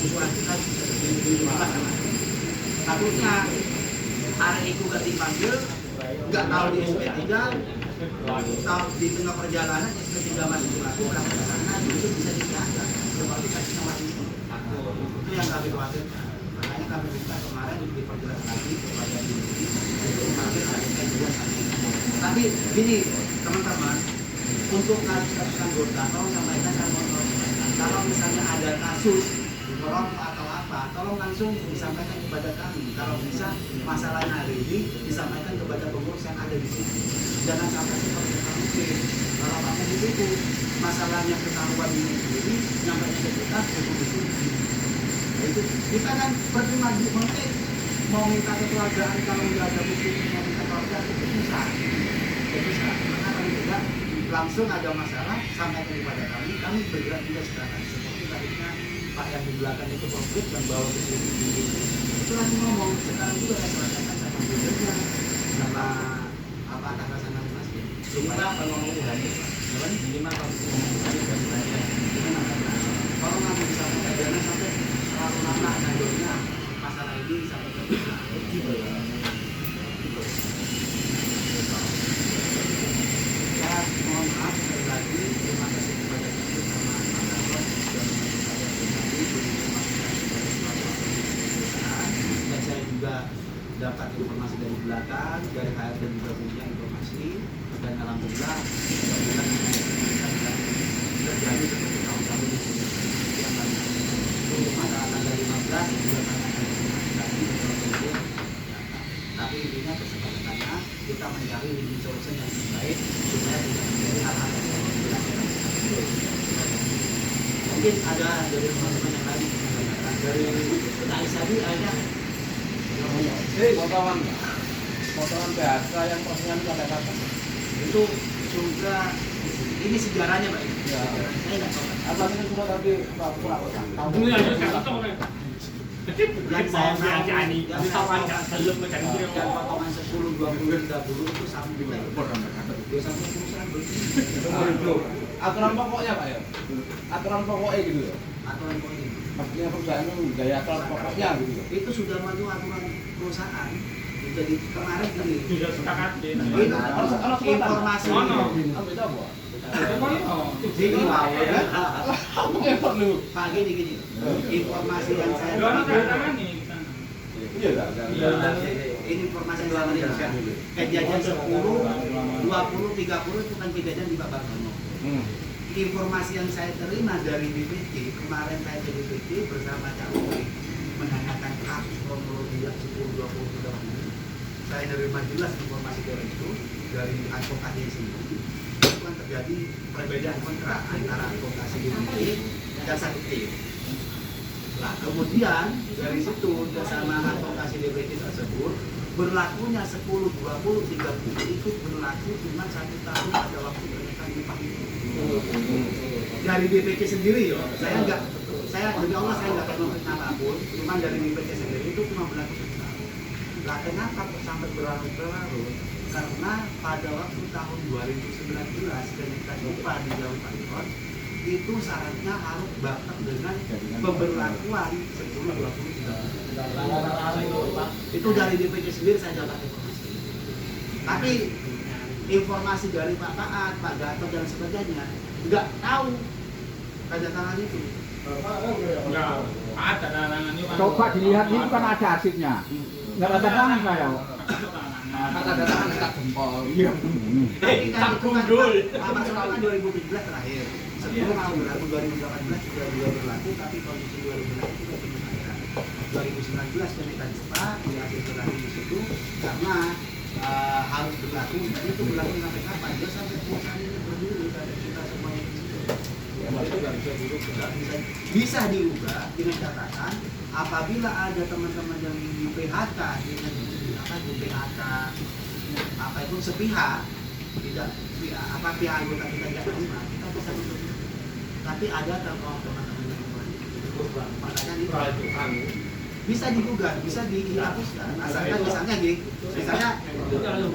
usulan kita bisa dilakukan. Takutnya hari itu nggak dipanggil, nggak tahu di SP3, tahu di tengah perjalanan SP3 masih berlaku, berangkat ke sana itu bisa dikenakan seperti kasusnya masih itu yang kami khawatirkan. Makanya kami minta kemarin diperjelas lagi kepada diri untuk mengambil ada dua sampai. Tapi gini teman-teman, untuk kasus anggota tolong sampaikan sama kalau misalnya ada kasus tolong atau apa, tolong langsung disampaikan kepada kami. Kalau bisa masalahnya hari ini disampaikan kepada pengurus yang ada di sini. Jangan sampai seperti kami kalau kamu itu masalahnya ketahuan ini sendiri, nyampainya ke kita itu. Itu kita kan percuma mungkin mau minta kekeluargaan kalau nggak ada bukti mau minta keluargaan itu bisa. Karena kami juga langsung ada masalah sampaikan kepada kami bergerak juga sekarang seperti tadinya Pak yang di belakang itu konflik dan bawa ke sini itu lagi ngomong sekarang juga saya selesaikan sama beliaunya sama apa atas rasa mas Supaya kalau mau berani, minimal kalau mau berani dan berani. kalau nggak bisa jangan sampai terlalu lama ngadurnya masalah ini sampai ke saya mohon maaf sekali lagi, terima kasih kepada kita sama Pak dan saya pribadi dan saya juga dapat informasi dari belakang dari HRD juga punya informasi dan alhamdulillah terjadi seperti tahun-tahun di sini yang lain untuk masalah tanggal 15 juga tapi intinya kesepakatannya kita mencari win-win solution yang terbaik supaya tidak terjadi hal-hal yang mungkin ada dari teman-teman yang lain dari Naisadi ada potongan PHK yang postingan kata-kata itu juga ini sejarahnya Pak. Ya. Saya nggak tahu. apa itu cuma tadi tahu Yang saya tahu yang potongan 10, 20, 30 itu sampai aturan pokoknya Pak ya, aturan pokoknya gitu ya, aturan pokoknya. maksudnya perusahaan itu gaya aturan pokoknya gitu ya. Itu sudah maju aturan perusahaan. Jadi kemarin gini, Sudah sepakat deh. ini informasi gini Pak gini, informasi yang saya terima, ini informasi yang saya terima, kejadian 10, 20, 30 itu kan kejadian di Pak Bartono. Informasi yang saya terima dari BPT, kemarin saya ke BPT bersama Cak Uwi menanyakan kasus kronologi yang 10, 20, 30. Saya menerima jelas informasi dari itu, dari advokasi sendiri. Itu kan terjadi perbedaan kontrak antara advokasi BPT dan satu tim. Nah, kemudian dari situ bersama advokasi BPT tersebut berlakunya 10, 20, 30 itu berlaku cuma 1 tahun pada waktu kenaikan upah itu. Dari BPT sendiri ya, demi Allah saya nggak pernah apapun, cuma dari BPT sendiri itu cuma berlaku 1 tahun. Nah, kenapa kok sampai berlarut-larut? Karena pada waktu tahun 2019 kenaikan upah di Jawa Timur itu syaratnya harus bakat dengan pemberlakuan 10, 20, 30. Itu dari BPT sendiri saya dapat informasi. Tapi informasi dari Pak Taat, Pak Gatot dan sebagainya nggak tahu tanda tangan itu. Enggak, ada larangan itu. Coba dilihat itu kan ada arsipnya. Nggak ada tangan saya. Kata tangan tak jempol. Iya. Tapi kan itu kan masalahnya 2017 terakhir. Sebelum mau berlaku 2018 sudah berlaku, tapi kondisi 2018 itu belum ada. 2019 kenaikan upah di hasil berlaku di situ karena harus berlaku, dan itu berlaku sampai kapan? Dia sampai perusahaan ini berdiri pada kita semuanya di situ. Bisa diubah dengan catatan apabila ada teman-teman yang di PHK dengan di PHK apa itu sepihak, tidak pihak anggota kita tidak terima, kita bisa tutup. Tapi ada teman-teman yang makanya ini bisa digugat, bisa dihapuskan. Asalkan misalnya gini,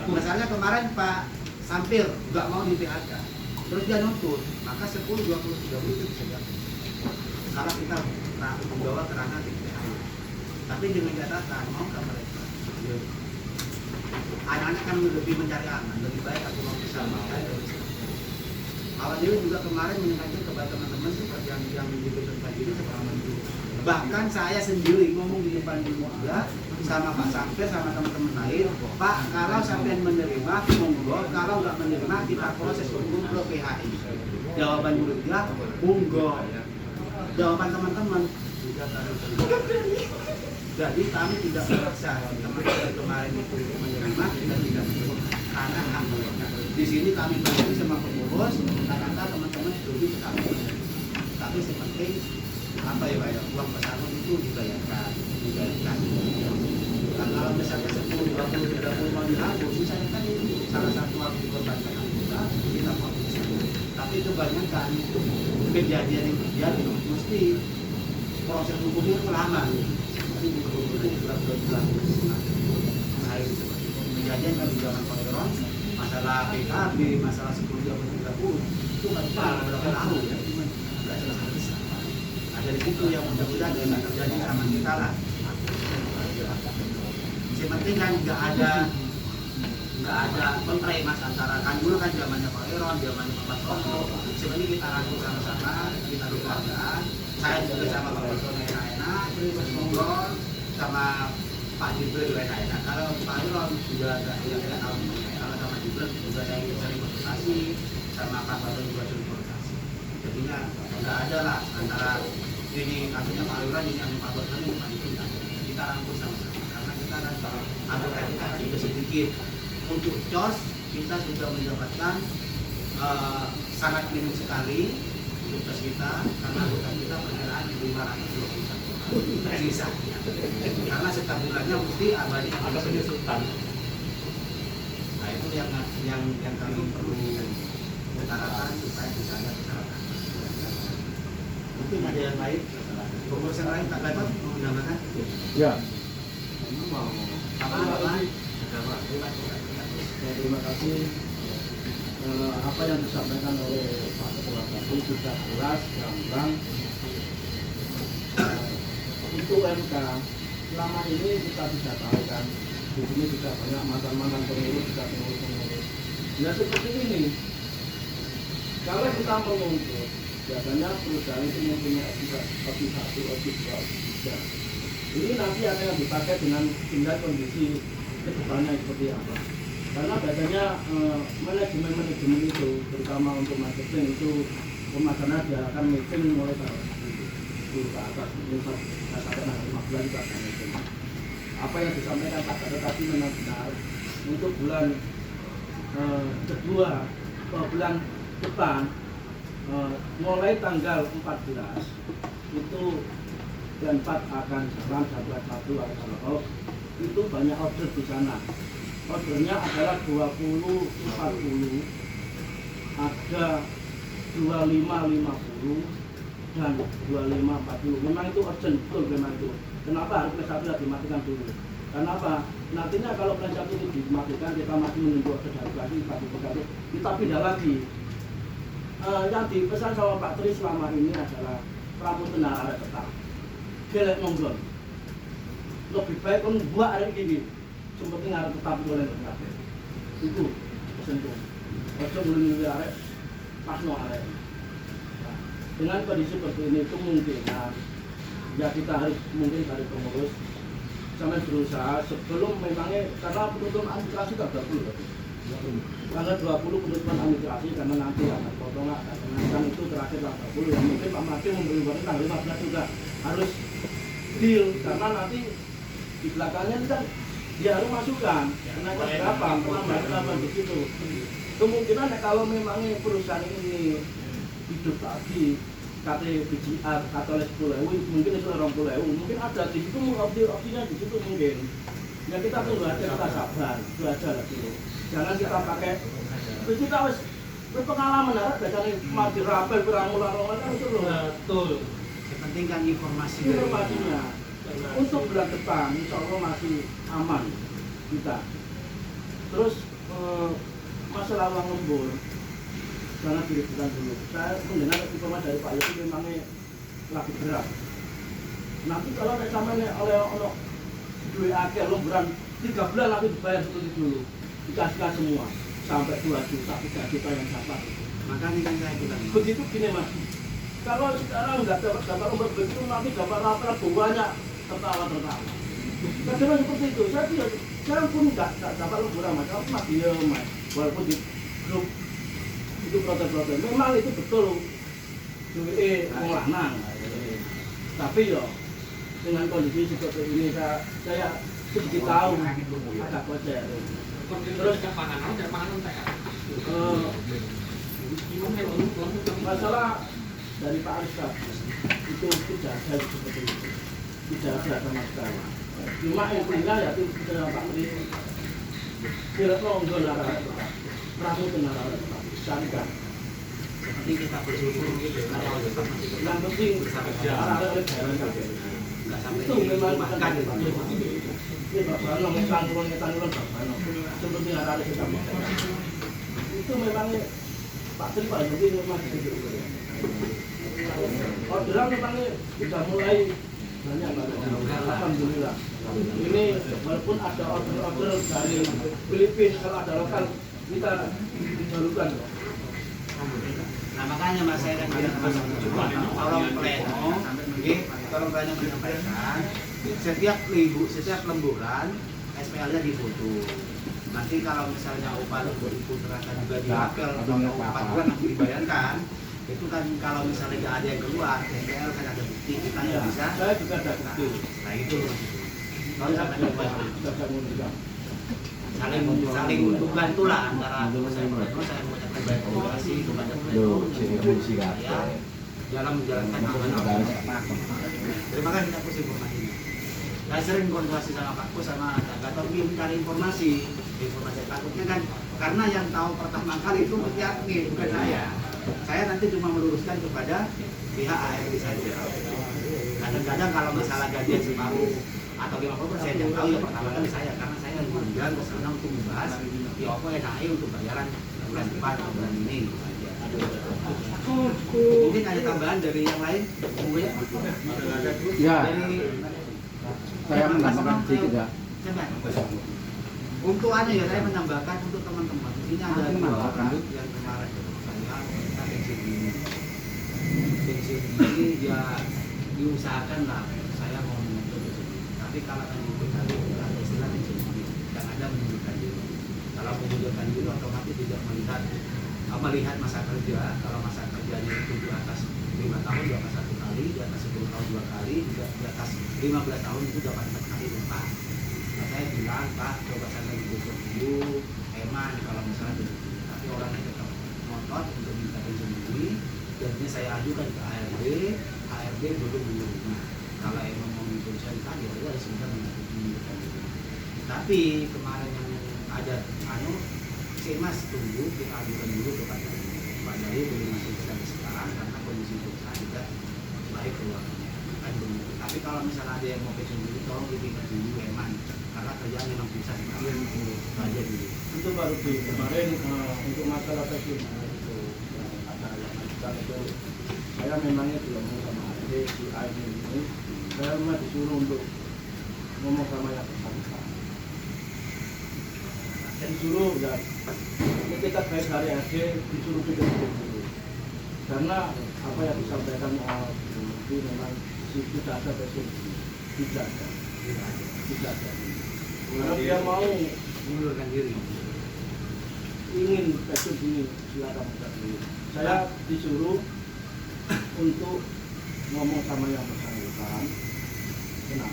misalnya kemarin Pak Sampir nggak mau di PHK, terus dia nuntut, maka 10, 20, 30 itu bisa jatuh. Kalau kita membawa kerana di PHK, tapi dengan catatan maukah mereka? Anak-anak kan lebih mencari aman, lebih baik aku mau bersama. Awal dulu juga kemarin menyampaikan kepada teman-teman seperti yang dibutuhkan ini seperti itu. Bahkan saya sendiri ngomong di depan juga sama Pak Sampir sama teman-teman lain, Pak, kalau sampai menerima, monggo, kalau nggak menerima kita proses hukum ke PHI. Jawaban muridnya, monggo. Jawaban teman-teman, jadi kami tidak memaksa teman-teman kemarin itu menerima, kita tidak menerima karena hak mereka. Di sini kami berdiri sama pengurus, karena teman-teman lebih sekali menerima. Tapi sepenting apa ya Pak ya, uang pesangon itu dibayarkan. Nah, kalau misalnya 10, 20, 30 mau dihapus, misalnya kan itu salah satu harus dikorbankan anggota, kita mau bisa. Tapi kebanyakan kejadian yang terjadi mesti proses hukumnya lama. Seperti di kebutuhan di bulan-bulan hari seperti itu. Kejadian kalau di zaman Pak Eron, masalah PKB, masalah 10, 20, 30 itu nggak berapa tahun ya, nggak selesai. Dari situ yang mudah-mudahan tidak terjadi sama kita lah. Yang penting kan nggak ada kontrak mas antara kan dulu kan zamannya Pak Eron, zamannya Pak Bartono. Sebenarnya kita rangkul sama-sama, kita keluargaan. Saya juga sama Pak Bartono enak, terus ngobrol sama Pak Jibril juga enak. Kalau Pak Eron juga tidak tahu, kalau sama Jibril juga saya sering konsultasi, sama Pak Bartono juga sering konsultasi. Jadinya nggak ada lah antara ini kasusnya Pak Lurah, ini yang Pak Bartono, ini Pak itu kita rangkul sama-sama. Karena kita kan anggota kita juga sedikit. Untuk COS kita sudah mendapatkan sangat minim sekali untuk COS kita karena anggota kita perkiraan 521 sisa. Karena setiap bulannya mesti abadi ada penyusutan. Nah itu yang kami perlu utarakan supaya bisa ada kesalahan. Mungkin ada yang lain, pengurus yang lain tak dapat menambahkan? Ya. Terima kasih. Apa yang disampaikan oleh Pak Ketua tadi sudah jelas, gamblang. Untuk MK selama ini kita bisa tahu kan di sini juga banyak mantan-mantan pengurus, juga pengurus-pengurus. Ya seperti ini. Kalau kita menuntut, biasanya perusahaan itu mempunyai opsi 1, opsi 2, opsi 3. Ini nanti akan dipakai dengan tingkat kondisi kedepannya seperti apa. Karena biasanya manajemen itu, terutama untuk marketing itu, pemasaran dia akan meeting mulai tanggal 10 ke atas, mungkin sampai tanggal 15 juga akan meeting. Apa yang disampaikan Pak Gatot tadi memang benar. Untuk bulan kedua, bulan depan, mulai tanggal 14 itu dan 4 akan jalan, 11 akan off. Itu banyak order di sana. Ordernya adalah 20, 40, ada 25, 50 dan 25, 40. Memang itu urgent betul memang itu. Kenapa harus plus 1 dimatikan dulu? Kenapa? Nantinya kalau plus 1 itu dimatikan, kita masih menunggu order dari lagi, kita pindah lagi. Yang dipesan sama Pak Tri selama ini adalah rambut tenar ada tetap. Gelek monggon. Lebih baik pun buat hari ini. Seperti ada tetap boleh tetap. Itu pesanku. Ojo mulai arek pas no arek. Nah, dengan kondisi seperti ini kemungkinan ya kita harus mungkin dari pengurus sampai berusaha sebelum memangnya karena penutupan administrasi tak 20 karena 20 penutupan administrasi karena nanti akan potongan kenaikan itu terakhir tanggal 20 yang mungkin Pak Mati memberi uang tanggal 15 juga harus deal karena nanti di belakangnya kan dia harus masukkan kenaikan berapa penambahan di situ. Kemungkinan kalau memangnya perusahaan ini hidup lagi KTBJR atau 10.000 mungkin itu 20.000 mungkin ada di situ opsinya di situ mungkin ya kita tunggu aja kita sabar itu aja lah dulu jangan kita pakai kita harus berpengalaman harap biasanya mati rapel berang-ulang kan itu loh betul yang penting kan informasinya untuk bulan depan insya Allah masih aman kita terus masalah uang lembur jangan diribukan dulu. Saya mendengar informasi dari Pak Yosi memangnya lagi berat. Nanti kalau sampai oleh duit akhir lemburan 3 bulan lagi dibayar seperti dulu, dikasihkan semua sampai 2 juta, 3 juta yang dapat. Makanya kan saya bilang begitu gini Mas. Kalau sekarang nggak dapat umur begitu nanti dapat rapor banyak tertawa. Kadang seperti itu. Saya pun nggak dapat lemburan Mas. Aku masih ya Mas. Walaupun di grup itu protes-protes, memang itu betul duit lanang tapi ya dengan kondisi seperti ini saya sedikit tahu agak kocer terus masalah dari Pak Arista itu tidak ada seperti itu tidak ada sama sekali cuma intinya ya itu sudah Pak Tri tidak nongol lah pramu tenar carikan. Seperti kita bersyukur kalau tetap masih Yang penting arah oleh jalan nggak sampai itu memang bahkan ini bapak ngetanggulan bapak seperti arah kita itu memang Pak Tri Pak Yogi memang begitu. Orderan memang sudah mulai banyak alhamdulillah. Ini walaupun ada order dari Filipina kalau ada lokal kita dijalukan. Nah makanya Mas saya kan bilang tolong pleno menyampaikan setiap lemburan SPL-nya difoto. Nanti kalau misalnya upah lembur itu ternyata juga diapel atau 4 bulan nanti dibayarkan, itu kan kalau misalnya nggak ada yang keluar, SPL kan ada bukti kita nggak bisa. Saya juga ada bukti. Nah itu kalau sampai saling untuk bantulah antara saya mengucapkan terima kasih kepada saya dalam menjalankan amanah. Terima kasih Pak Kus informasinya. Saya sering konsultasi sama Pak Kus sama Gatot mencari informasi takutnya kan karena yang tahu pertama kali itu Mas Yakni bukan saya. Saya nanti cuma meluruskan kepada pihak ARD saja. Kadang-kadang kalau masalah gajian separuh atau 50% yang tahu ya pertama kali saya karena saya diundang ke sana untuk membahas di apa NAE untuk bayaran bulan depan atau bulan ini mungkin ada tambahan dari yang lain ya dari saya menambahkan sedikit ya Untuk ya saya menambahkan untuk teman-teman. Ini ada dua orang yang kemarin ketemu saya minta pensiun dini. Pensiun dini ya diusahakan lah saya mau menuntut pensiun dini. Tapi kalau kan itu tadi ada istilah pensiun dini yang ada mengundurkan diri. Kalau mengundurkan diri otomatis tidak melihat masa kerja. Kalau masa kerjanya itu di atas 5 tahun dapat 1 kali, di atas 10 tahun 2 kali, di atas 15 tahun itu dapat 4 kali lipat. Nah, saya bilang, Pak, coba saya lagi besok dulu, eman kalau misalnya begitu. Tapi orangnya tetap ngotot untuk minta pensiun dini. Jadinya saya ajukan ke ARD belum menerima. Kalau emang mau pensiunkan ya udah sebentar mengundurkan diri. Tapi kemarin yang ada si Mas tunggu kita ajukan dulu ke Pak Jari belum masuk sampai sekarang karena kondisi perusahaan juga baik keuangannya. Tapi kalau misalnya ada yang mau pensiun dulu, tolong dipindah dulu eman karena kerjaan memang bisa diambil aja dulu. Itu baru kemarin untuk masalah pensiun itu ada yang ajukan itu saya memangnya belum mau sama adik si Aini ini, saya memang disuruh untuk ngomong sama yang bersangkutan. Disuruh dan kita baik hari aja disuruh tidak dulu karena apa yang disampaikan itu memang tidak ada pensiun tidak ada karena dia mau mengundurkan diri. Ingin pensiun dini silakan dulu. Saya disuruh untuk ngomong sama yang bersangkutan kena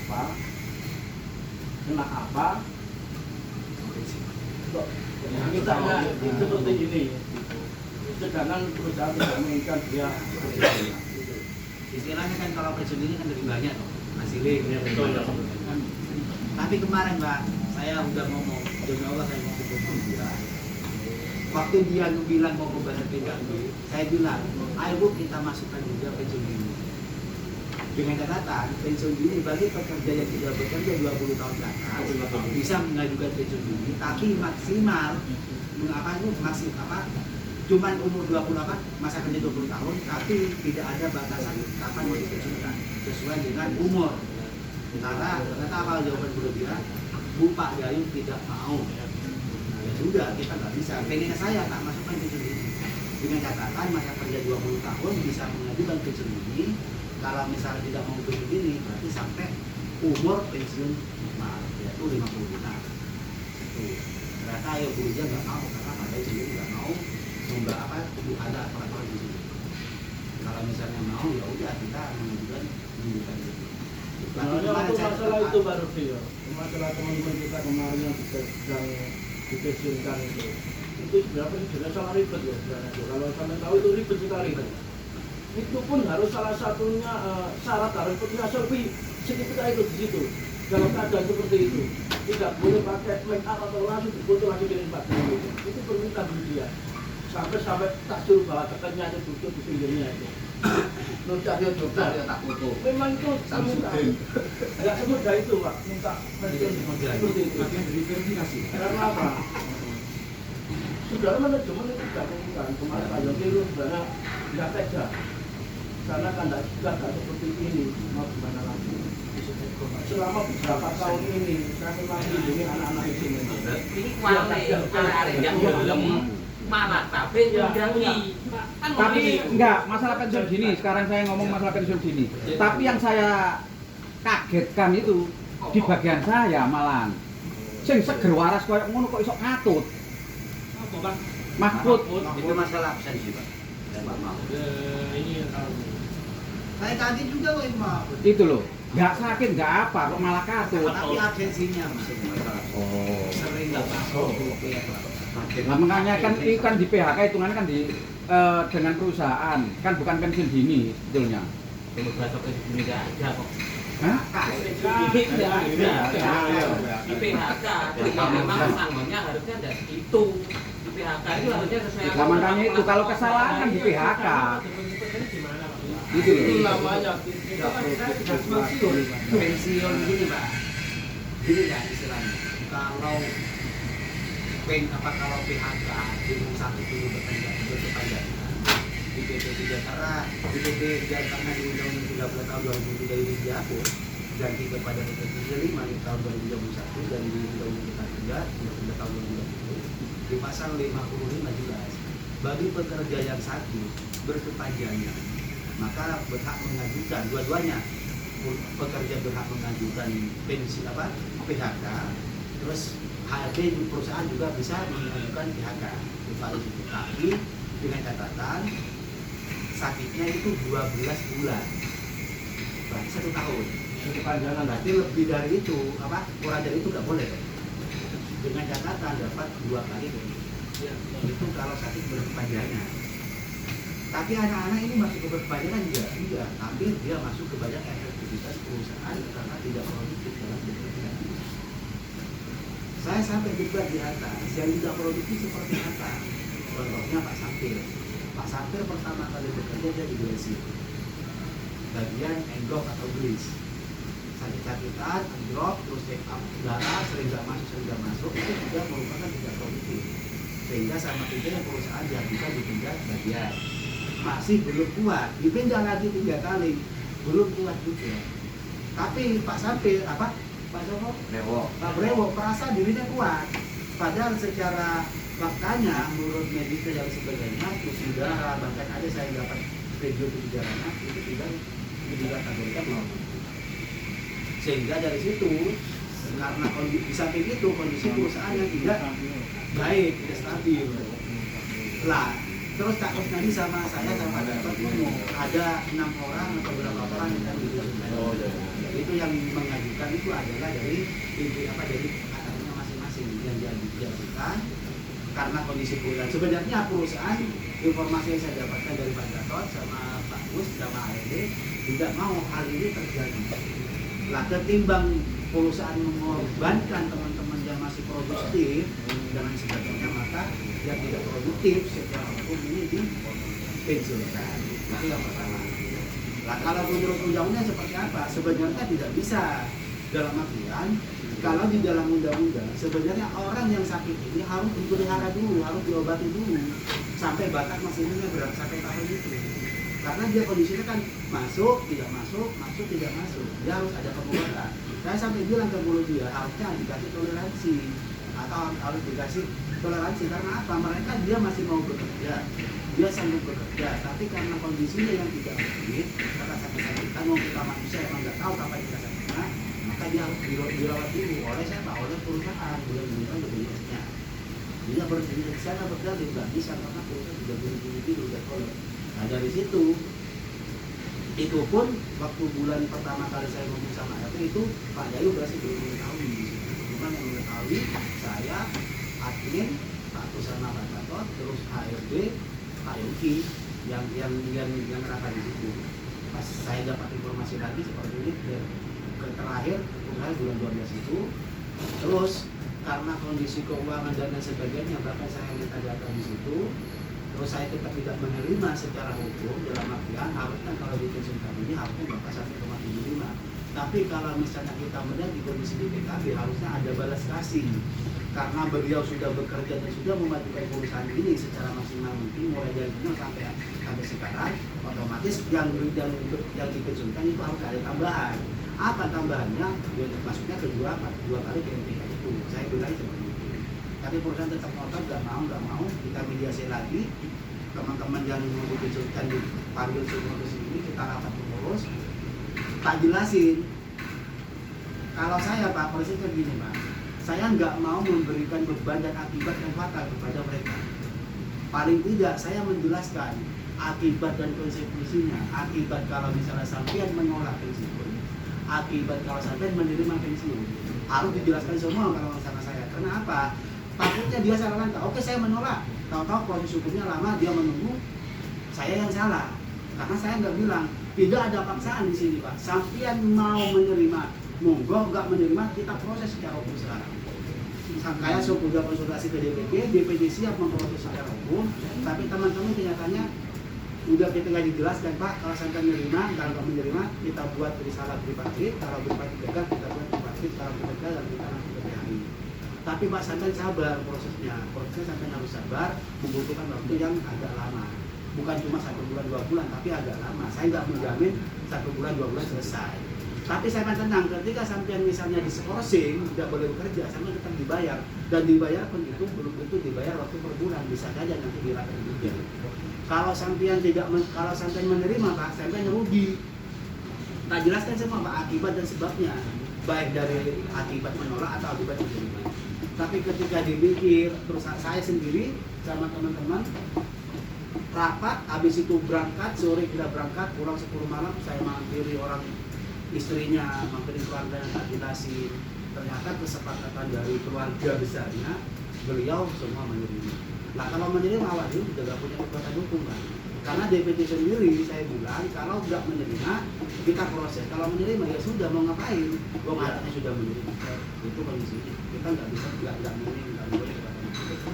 apa kok mintanya seperti ini sedangkan perusahaan tidak menginginkan dia istilahnya kan kalau pensiun dini kan lebih banyak hasilnya betul. Tapi kemarin Pak saya udah ngomong demi Allah saya mau ngomong dia waktu dia bilang mau ke badan PKB saya bilang ayo Bu kita masukkan juga pensiun dini dengan catatan pensiun dini bagi pekerja yang tidak bekerja 20 tahun ke atas bisa mengajukan pensiun dini tapi maksimal cuman umur 20 masa kerja 20 tahun tapi tidak ada batasan kapan mau dipensiunkan sesuai dengan umur. Sementara ternyata apa jawaban Bu dia Bu Pak Jayu tidak mau. Ya sudah kita nggak bisa. Pengennya saya tak masukkan pensiun dini dengan catatan masa kerja 20 tahun bisa mengajukan pensiun dini. Kalau misalnya tidak mau pensiun dini berarti sampai umur pensiun minimal yaitu 50 tahun. Ternyata ya Bu dia nggak mau karena Pak Jayu sendiri nggak mau ada peraturan di sini. Kalau misalnya mau ya udah kita mengajukan mengundurkan diri. Sebenarnya untuk masalah itu baru dia masalah teman-teman kita kemarin yang dipensiunkan itu sebenarnya sangat ribet ya sebenarnya. Kalau sampai tahu itu ribet sekali itu pun harus salah satunya syarat harus punya selfie sertifikat itu di situ. Dalam keadaan seperti itu tidak boleh pakai make up atau langsung difoto langsung kirim Pak. Itu permintaan dia. Sampai tak suruh bawa tekannya itu duduk di pinggirnya itu. Nunca dia coba dia tak foto. Memang itu Samsudin. Enggak semudah itu Pak, minta pensiun seperti itu. Bagian dari verifikasi. Karena apa? Saudara manajemen itu tidak mengumumkan kemarin Pak Yogi itu sebenarnya tidak tega. Karena kan tidak seperti ini, mau gimana lagi? Selama beberapa tahun ini saya memang melindungi anak-anak di sini. Ini anak-anak yang belum malah tapi enggak masalah pensiun dini. Sekarang saya ngomong masalah pensiun dini. Tapi yang saya kagetkan itu di bagian saya malah sing seger waras koyo ngono kok iso ngatut. Apa Bang? Mahfud Itu masalah absensi Pak. Ini saya tadi juga kok Mahfud. itu loh. Enggak sakit enggak apa kok malah katut. Tapi absensinya masalah. Oh. Sering enggak masuk Nah, makanya kan ini kan di PHK hitungannya kan di dengan perusahaan kan bukan pensiun dini sebetulnya. bahasa pensiun dini nggak ada kok. Hah? Ini tidak ada. Di PHK memang sangonnya harusnya ada itu. Di PHK itu harusnya sesuai. Nah, makanya itu kalau kesalahan kan di PHK. Itu namanya pensiun gini Pak. Gini kan istilahnya. Kalau PHK di rumah sakit itu berkepanjangan di PP 3 karena di PP 3 karena di Undang-Undang 13 tahun 2003 ini dihapus ganti kepada PP 5 di tahun 2021 dan di Undang-Undang Cipta Kerja tahun 2020 di pasal 55 jelas bagi pekerja yang sakit berkepanjangan maka berhak mengajukan dua-duanya, pekerja berhak mengajukan pensi PHK, terus HRD di perusahaan juga bisa mengajukan PHK. Tapi dengan catatan sakitnya itu 12 bulan, berarti 1 tahun. Kepanjangan berarti lebih dari itu, kurang dari itu nggak boleh. Dengan catatan dapat 2 kali itu kalau sakit berkepanjangan. Tapi anak-anak ini masuk ke berkepanjangan enggak, tapi dia masuk ke banyak efektivitas perusahaan karena tidak produktif dalam bekerja. Saya sampai debat di atas, yang tidak produktif seperti apa? Contohnya Pak Sampir. Pak Sampir pertama kali bekerja dia di Gresik, bagian enggok atau glis. Sakit-sakitan, enggok, terus check up darah, sering nggak masuk, itu juga merupakan tidak produktif. Sehingga sama kita yang perusahaan diajukan dipindah bagian. Masih belum kuat, dipindah lagi 3 kali, belum kuat juga. Tapi Pak Sampir, Pak Joko? Pak Brewo merasa dirinya kuat. Padahal secara faktanya, menurut medisnya dan sebagainya, kursi darah, bahkan ada saya dapat video kursi darahnya, itu tidak kategorikan normal. Sehingga dari situ, karena di samping itu kondisi perusahaan yang tidak baik, tidak stabil. Lah, terus Kak Kusnadi sama saya sama dapat ngomong, ada 6 orang atau berapa orang yang itu yang mengajukan itu adalah dari dari katanya masing-masing yang diajukan karena kondisi perusahaan. Sebenarnya perusahaan, informasi yang saya dapatkan dari Pak Gatot sama Pak Gus sama ARD tidak mau hal ini terjadi. Lah ketimbang perusahaan mengorbankan teman-teman yang masih produktif dengan sebagainya, maka yang tidak produktif secara hukum ini dipensiunkan. Itu yang pertama. Nah, kalau menurut undang-undang seperti apa? Sebenarnya tidak bisa. Dalam artian, kalau di dalam undang-undang, sebenarnya orang yang sakit ini harus dipelihara dulu, harus diobati dulu, sampai batas maksimumnya berapa, sampai tahun itu. Karena dia kondisinya kan masuk, tidak masuk, masuk, tidak masuk. Dia harus ada pengobatan. Saya sampai bilang ke guru dia, harusnya dikasih toleransi atau harus dikasih toleransi. Karena apa? Mereka dia masih mau bekerja, dia sanggup bekerja, tapi karena kondisinya yang tidak fit, karena sakit-sakitan, mau kita manusia emang nggak tahu kapan kita sakitnya, maka dia harus dirawat dulu oleh siapa? Oleh perusahaan, bukan BPJS-nya. Dia berdiri di sana berdiri nggak bisa karena perusahaan sudah berdiri udah kolot. Nah dari situ, itu pun waktu bulan pertama kali saya ngomong sama RT itu Pak Dayu berhasil belum mengetahui. Cuman yang mengetahui saya, admin, Pak Agus sama Pak Gatot, terus HRD, Pak Yogi yang rapat di situ. Pas saya dapat informasi lagi seperti ini, terakhir bulan 12 itu, terus karena kondisi keuangan dan lain sebagainya, bahkan saya minta data di situ. Terus saya tetap tidak menerima secara hukum, dalam artian harusnya kalau dipensiunkan ini harusnya Bapak 1,75. Tapi kalau misalnya kita melihat di kondisi di PKB harusnya ada balas kasih. Karena beliau sudah bekerja dan sudah memajukan perusahaan ini secara maksimal mungkin mulai dari dulu sampai sekarang, otomatis yang dipensiunkan itu harus ada tambahan. Apa tambahannya? Ya, maksudnya kedua kali PMPK itu. Saya bilang seperti itu. Tapi perusahaan tetap ngotot, nggak mau, kita mediasi lagi, teman-teman yang mau dipensiunkan dipanggil semua ke sini, kita rapat pengurus, tak jelasin. Kalau saya Pak Presiden gini Pak, saya nggak mau memberikan beban dan akibat yang fatal kepada mereka. Paling tidak saya menjelaskan akibat dan konsekuensinya. Akibat kalau misalnya sampean menolak pensiun, akibat kalau sampean menerima pensiun, harus dijelaskan semua kalau sama saya. Karena apa? Takutnya dia salah langkah. Oke, saya menolak. Tahu-tahu proses hukumnya lama, dia menunggu. Saya yang salah. Karena saya nggak bilang tidak ada paksaan di sini Pak. Sampean mau menerima, monggo, nggak menerima kita proses secara hukum sekarang. Saya sudah konsultasi ke DPD siap memproses secara hukum. Tapi teman-teman kenyataannya udah kita nggak dijelaskan Pak. Kalau sampai menerima, kalau nggak menerima, kita buat risalah tripartit. Kalau tripartit gagal, kita buat tripartit. Kalau kita gagal, kita langsung ke PHI. Tapi Pak sampai sabar prosesnya sampai harus sabar, membutuhkan waktu yang agak lama. Bukan cuma 1 bulan 2 bulan, tapi agak lama. Saya nggak menjamin 1 bulan 2 bulan selesai. Tapi sampean tenang, ketika sampean misalnya diskorsing tidak boleh bekerja, sampean tetap dibayar, dan dibayar pun itu belum tentu dibayar waktu per bulan, bisa saja nanti dirapat juga. Kalau sampean menerima Pak, sampean rugi. Tak jelaskan semua Pak akibat dan sebabnya, baik dari akibat menolak atau akibat menerima. Tapi ketika dipikir, terus saya sendiri sama teman-teman rapat, habis itu berangkat, sore kita berangkat, pulang 10 malam, saya mampiri orang istrinya, mampiri keluarga yang tak jelasin. Ternyata kesepakatan dari keluarga besarnya, beliau semua menerima. Nah kalau menerima awal itu juga gak punya kekuatan hukum kan. Karena DPT sendiri saya bilang kalau nggak menerima kita proses, kalau menerima ya sudah mau ngapain, wong anaknya sudah menerima, itu kondisinya kita nggak bisa nggak boleh.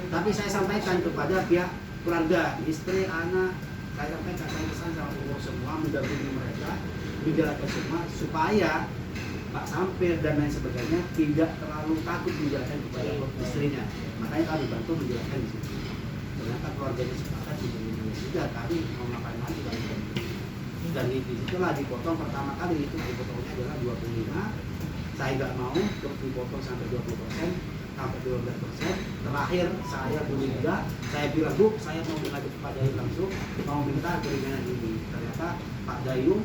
Tapi saya sampaikan kepada pihak keluarga, istri, anak, saya sampaikan saya pesan sama pengurus semua mendampingi mereka, menjelaskan semua supaya Pak Sampir dan lain sebagainya tidak terlalu takut menjelaskan kepada istrinya, makanya kami bantu menjelaskan di situ. Ternyata keluarganya sepakat sudah kami mau ngapain lagi kami dan di situlah dipotong pertama kali itu dipotongnya adalah 25, saya nggak mau terus dipotong sampai 20% sampai 12%. Terakhir saya juga saya bilang Bu, saya mau mengajak Pak Dayu langsung mau minta keringanan ini. Ternyata Pak Dayu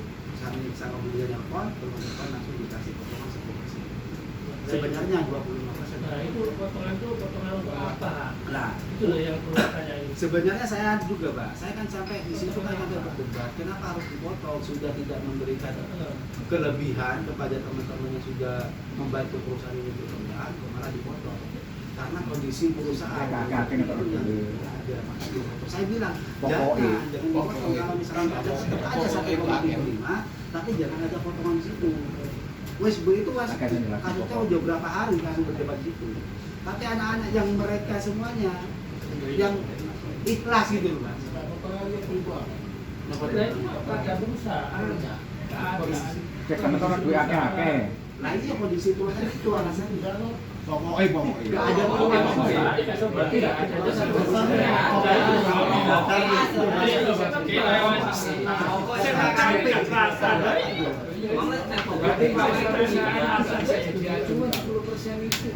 saya kemudian nelfon, teman-teman langsung dikasih potongan 10%. Sebenarnya 25%. Nah itu potongan untuk apa? Nah itu loh yang perlu tanyain. Sebenarnya saya juga Pak, saya kan sampai di situ kan ada berdebat, kenapa harus dipotong? Sudah tidak memberikan kelebihan kepada teman-teman yang sudah membantu perusahaan ini berkembang, malah dipotong. Karena kondisi perusahaan itu ada. Saya bilang jangan dipotong, kalau misalnya ada tetap aja 1,5, tapi jangan ada potongan di situ. Wes begitu kasusnya udah berapa hari kami berdebat di situ. Tapi anak-anak yang mereka semuanya yang ikhlas gitu loh Mas. Nah itu pada perusahaannya. Cek kantor duwe akeh-akeh. Nah ini kondisi perusahaan itu alasannya. Pokoknya. Gak ada Berarti gak ada jasa Berarti cuma 10% itu.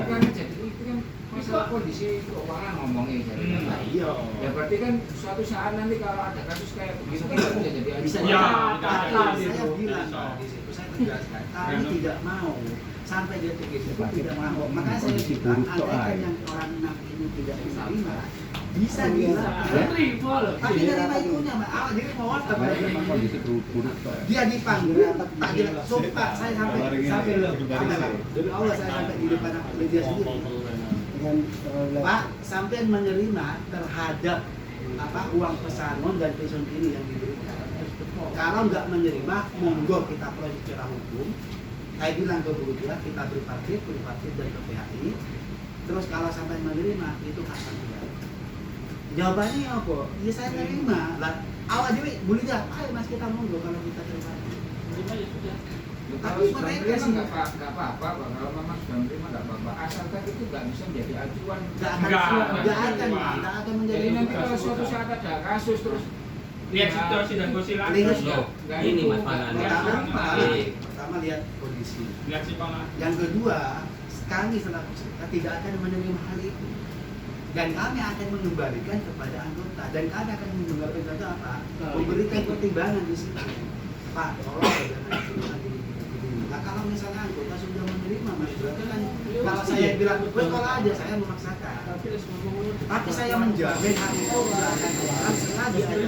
Kan jadi itu kan masalah kondisi keuangan ngomongnya jadi. Nah, iya. Ya berarti kan suatu saat nanti kalau ada kasus kayak begitu kan bisa jadi bisa acuan. ya. Saya bilang di situ saya tegaskan kami tidak mau sampai dia itu tidak mau. Makanya saya bilang andaikan yang orang enam ini tidak menerima bisa bilang. Tapi nerima itunya Mbak. Awak jadi mau apa? Kondisi buruk. Dia dipanggil tak jelas. Sumpah saya sampai demi Allah saya sampai di depan media sendiri. Pak, sampai menerima terhadap uang pesangon dan pensiun ini yang diberikan. Kalau nggak menerima, monggo kita proses secara hukum. Saya bilang ke guru kita beri parkir dan ke PHI. Terus kalau sampai menerima, itu hak saya. Jawabannya apa? Ya saya terima. Lah, awak dewi boleh dah. Ayo Mas kita monggo kalau kita terima. Tapi mereka sih nggak apa-apa, kalau memang sudah menerima nggak apa-apa. Asalkan itu nggak bisa menjadi acuan. Nggak akan menjadi. Jadi nanti kalau suatu saat ada kasus terus lihat situasi dan kondisi Ini Mas Pangan. Pertama lihat kondisi. Lihat si Pangan. Yang kedua, kami selaku serta tidak akan menerima hal itu. Dan kami akan mengembalikan kepada anggota dan kami akan mengembalikan kepada apa? Memberikan pertimbangan di situ. Pak, tolong jangan ini. Nah kalau misalnya anggota sudah menerima, Mas, berarti kan kalau saya bilang betul aja saya memaksakan. Tapi saya menjamin hal itu tidak akan orang selagi ada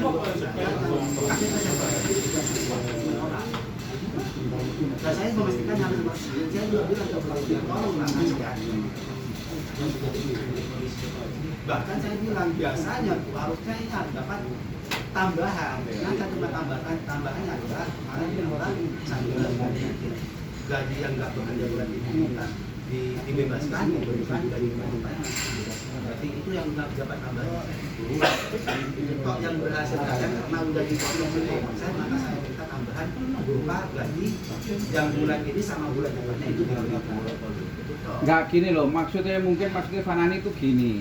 kami menolak. Nah saya memastikan hal itu. Saya juga bilang ke pemerintah tolonglah kasihan. Bahkan saya bilang biasanya harusnya ini harus dapat tambahan. Nanti cuma tambahannya adalah kemarin yang orang sambil gaji yang nggak bekerja bulan ini dibebaskan, diberikan gaji tambahan. Berarti itu yang nggak dapat tambahan. Kok yang berhasil karena udah dipotong 10%, maka saya minta tambahan berupa gaji yang bulan ini sama bulan depannya itu diberikan. Nggak gini loh, maksudnya Fanani itu gini.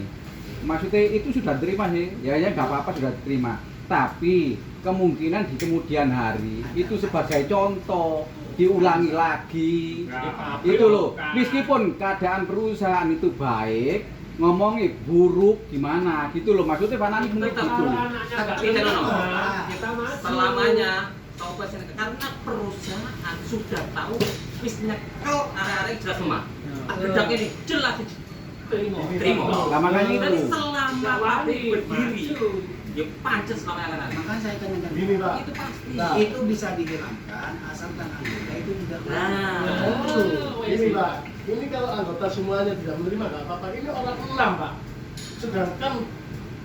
Maksudnya itu sudah terima sih, ya nggak apa-apa sudah terima. Tapi kemungkinan di kemudian hari itu sebagai contoh diulangi lagi. Itu loh, meskipun keadaan perusahaan itu baik, ngomongnya buruk gimana gitu loh, maksudnya Pak Nani bener gitu. Tapi selamanya tahu pasien karena perusahaan sudah tahu wis nyekel arek-arek jelas semua. Gedang ini jelas terima. Nah, makanya itu. Dan selama pabrik berdiri, ya pancet selama yang lain. Makanya saya tanyakan Gini, Pak. Itu pasti. Nah. itu bisa dihilangkan asalkan anggota itu tidak Ini Pak, ini kalau anggota semuanya tidak menerima nggak apa-apa. Ini orang 6 Pak. Sedangkan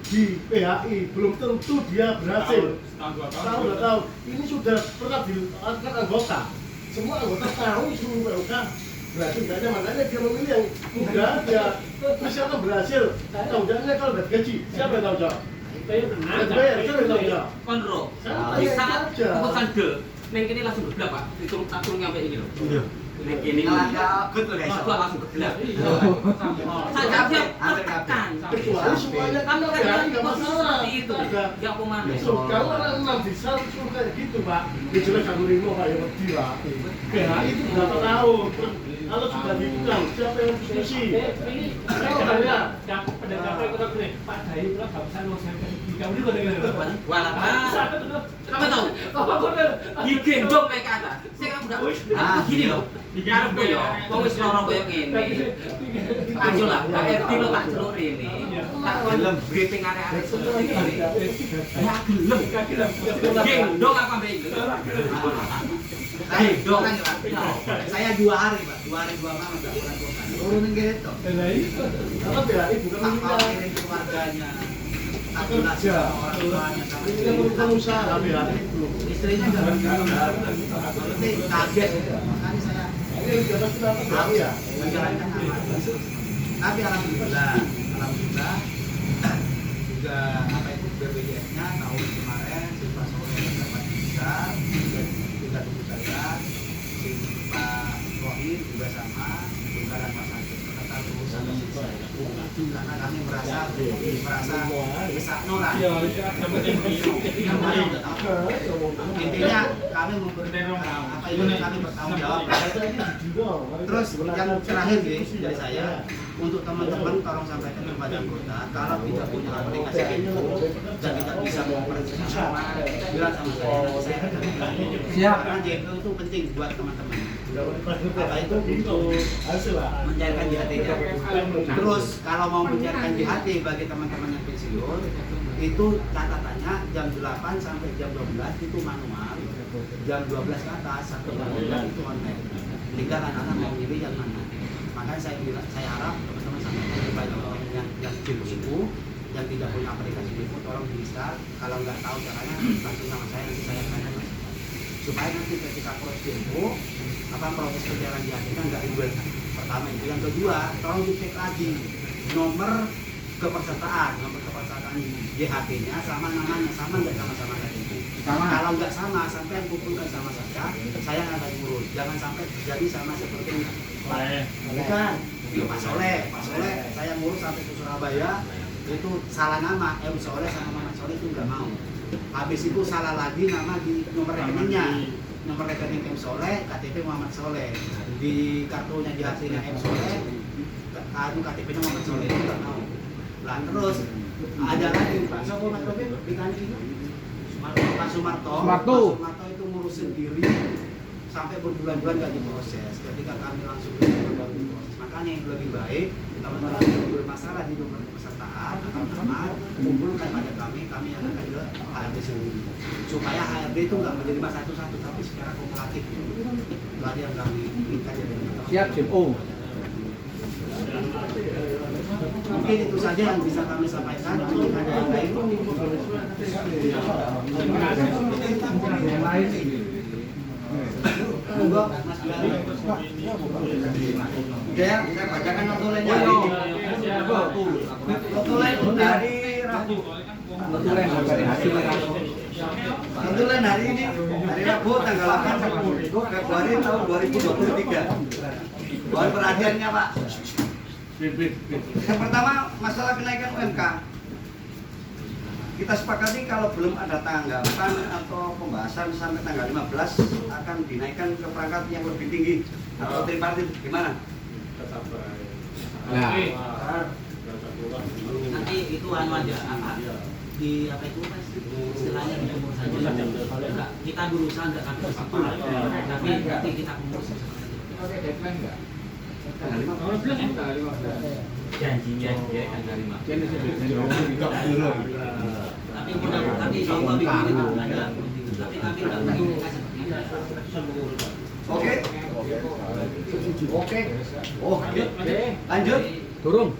di PHI belum tentu dia berhasil. Tahu nggak tahu? Ini sudah pernah dilakukan anggota. Semua anggota tahu seluruh PUK berhasil nggaknya, makanya dia memilih yang muda. Dia misalnya berhasil, tahu jawabnya kalau udah gaji siapa yang tahu jawab? Bayar, siapa yang tahu jawab? Konro, di saat keputusan D, neng kini langsung bergelap Pak. Itu tak turun sampai ini loh. Neng kini langsung bergelap. Saya siap tekan. Kecuali semuanya kan nggak masalah. Itu, ya pemain. Kalau orang 6 bisa suruh kayak gitu Pak, ya jelas kamu rimo Pak, ya wedi Pak. PHI itu berapa tahun? Kalau sudah dibilang, siapa yang diskusi? Saya Walah, kamu tahu? Digendong kayak kata. Saya kan udah gini loh. Digarap gue ya. Wong wis loro koyo ngene. Ayo lah, RT lo tak celuk rene. Tak gelem briefing arek-arek seperti ini. Ya gelem. Gendong apa mbek itu? Gendong. saya 2 hari Pak, 2 hari 2 malam nggak pernah bukan turunin gitu Karena PHI bukan tak miliknya. kirim keluarganya tak jelas orang tuanya sama Ini kan urusan usaha PHI itu. istrinya nggak berarti kaget makanya saya Ini di atas kita PHI ya. menjalankan amanah. Tapi alhamdulillah juga apa itu BPJS-nya tahun kemarin si Pak Soleh dapat bisa juga tunggu saja si Pak Rohim juga sama juga dan Mas Agus serta urusan karena kami merasa kesakno lah. Intinya kami memberi apa itu kami bertanggung jawab. Terus yang terakhir dari saya untuk teman-teman tolong sampaikan kepada anggota kalau tidak punya aplikasi info dan tidak bisa mempersiapkan bilang sama saya nanti saya akan bilang. Siap. Karena JPO itu penting buat teman-teman. Apa itu hasil lah. Mencairkan JHT-nya. Terus kalau mau mencairkan JHT bagi teman-teman yang pensiun itu catatannya jam 8 sampai jam 12 itu manual, jam 12 ke atas sampai jam 12 itu online. Tinggal anak-anak mau milih yang mana. Makanya saya harap teman-teman sampaikan kepada orang yang itu yang tidak punya aplikasi info tolong di-install. Kalau nggak tahu caranya langsung sama saya, nanti saya tanya supaya nanti ketika proses info proses pencairan JHT kan nggak ribet. Pertama itu, yang kedua tolong dicek lagi nomor kepesertaan JHT-nya sama namanya sama nggak sama KTP. Kalau nggak sama sampai kumpulkan sama saya akan ngurus. Jangan sampai terjadi sama seperti ini. Bukan, Pak Soleh saya ngurus sampai ke Surabaya itu salah nama, Soleh sama Muhammad Soleh itu nggak mau. Habis itu salah lagi nama di nomor rekeningnya, nomor rekening M Soleh, KTP Muhammad Soleh, di kartunya JHT-nya M Soleh, KTP-nya Muhammad Soleh itu nggak mau. Lah terus ada lagi Pak Sopo Mas Robi ditanya itu Pak Sumarto itu ngurus sendiri sampai berbulan-bulan nggak diproses. Ketika kami langsung baru diproses. Makanya yang lebih baik teman-teman yang bermasalah di nomor pesertaan atau nama kumpulkan pada kami yang akan ke HRD sendiri supaya HRD itu nggak menjadi satu-satu tapi secara kumulatif. Itu aja yang kami inginkan dari teman-teman. Siap, JPO. Mungkin itu saja yang bisa kami sampaikan. Mungkin ada yang lain. Yang lain. Monggo, Mas Bilal. Ya, saya bacakan notulennya. Notulen dari Rabu. Notulen dari hasil Notulen hari ini hari Rabu tanggal 8 Februari tahun 2023. Mohon perhatiannya Pak. Yang pertama masalah kenaikan UMK. kita sepakati kalau belum ada tanggapan atau pembahasan sampai tanggal 15 akan dinaikkan ke perangkat yang lebih tinggi atau tripartit gimana? Nah, Nanti itu anu aja apa di apa itu mas istilahnya dijemur saja. Enggak, kita berusaha enggak sampai ke situ. Tapi nanti kita kumur Oke, deadline enggak? Tanggal 15. Tanggal 15. Janjinya dia tanggal 15. tapi mudah tapi insya Allah minggu ini tak ada. Tapi kami enggak komunikasi. Oke. Oke. Lanjut. turun.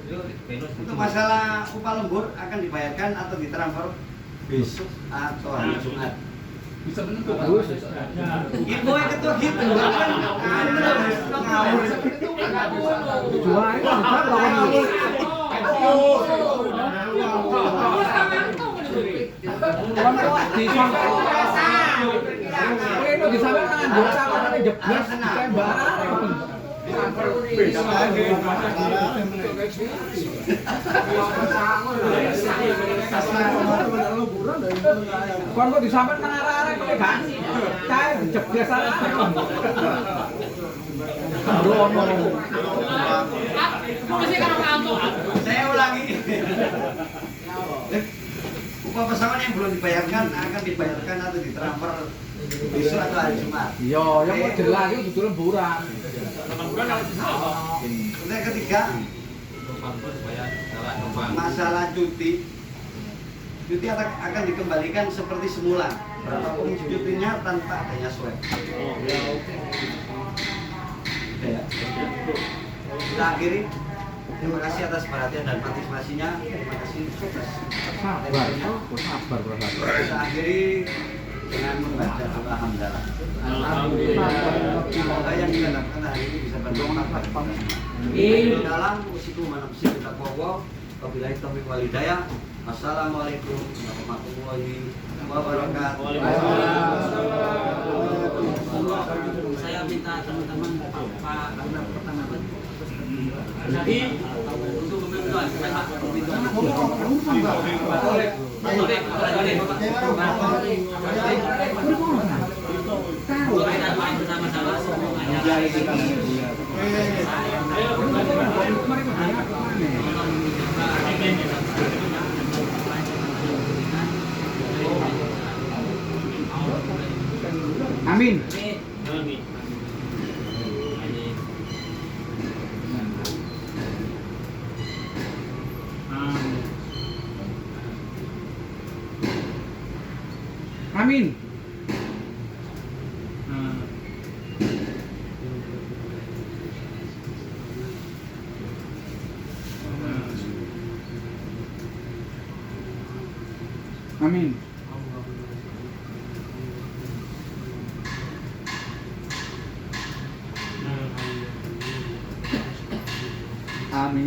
Untuk masalah upah lembur akan dibayarkan atau ditransfer besok atau hari Jumat. Bisa menentukan. Info yang ketua gitu kan ngawur. Jual itu kan lawan itu di sana kan anggota kan jeblas tembak. Kon kok disampean nang arah-arah kok gak cair jeblas arah. Saya ulangi. Upah pesangon yang belum dibayarkan akan dibayarkan atau ditransfer besok atau hari Jumat. Iya, yang kok jelas itu kudu lemburan. Yang ketiga, masalah cuti. Cuti akan dikembalikan seperti semula. Berapapun cutinya tanpa adanya swab. Ya. Kita akhiri. Terima kasih atas perhatian dan partisipasinya. Terima kasih atas Sabar, bro. Kita akhiri dengan membaca doa hamdalah. Semoga yang kita lakukan hari ini bisa bermanfaat kepada semua. Dalam usiku manapsi kita kowo. Wabillahi taufiq wal hidayah. Assalamualaikum warahmatullahi wabarakatuh. Saya minta teman-teman Pak pertama untuk membantu bersama-sama semuanya. Amin. Amin. Amin. Amin.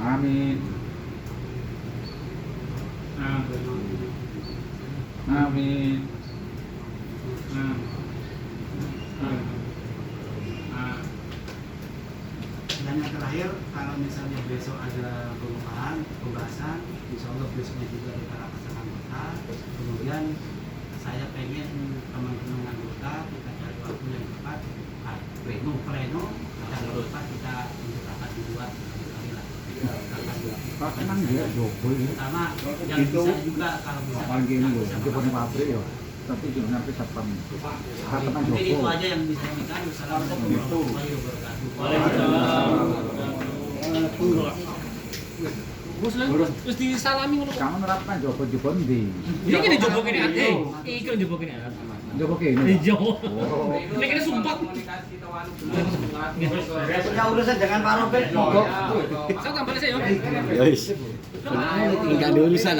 Amin. Amin. Dan yang terakhir, kalau misalnya besok ada pembahasan, insya Allah besoknya juga kita rapatkan anggota. Kemudian saya pengen teman-teman anggota kita cari waktu yang tepat, pleno, yang tepat kita untuk rapat di luar sekali lah. Pak emang dia jokowi. Pertama yang bisa juga kalau bisa. Paling gini loh, itu punya pabrik ya. Tapi juga nanti satpam. Satpam Mungkin itu Joko. aja yang bisa kami kan. Wassalamualaikum warahmatullahi wabarakatuh. Bos lah, terus disalami ngono. Kamu nerapkan Joko Joko ndi? Ini kene jebok ini ate. Iki kan jebok ini. Joko kene. Iya. Oh. Ini kene sumpah. Punya urusan dengan Pak Robert. Saya tambah saya yo. Enggak ada urusan.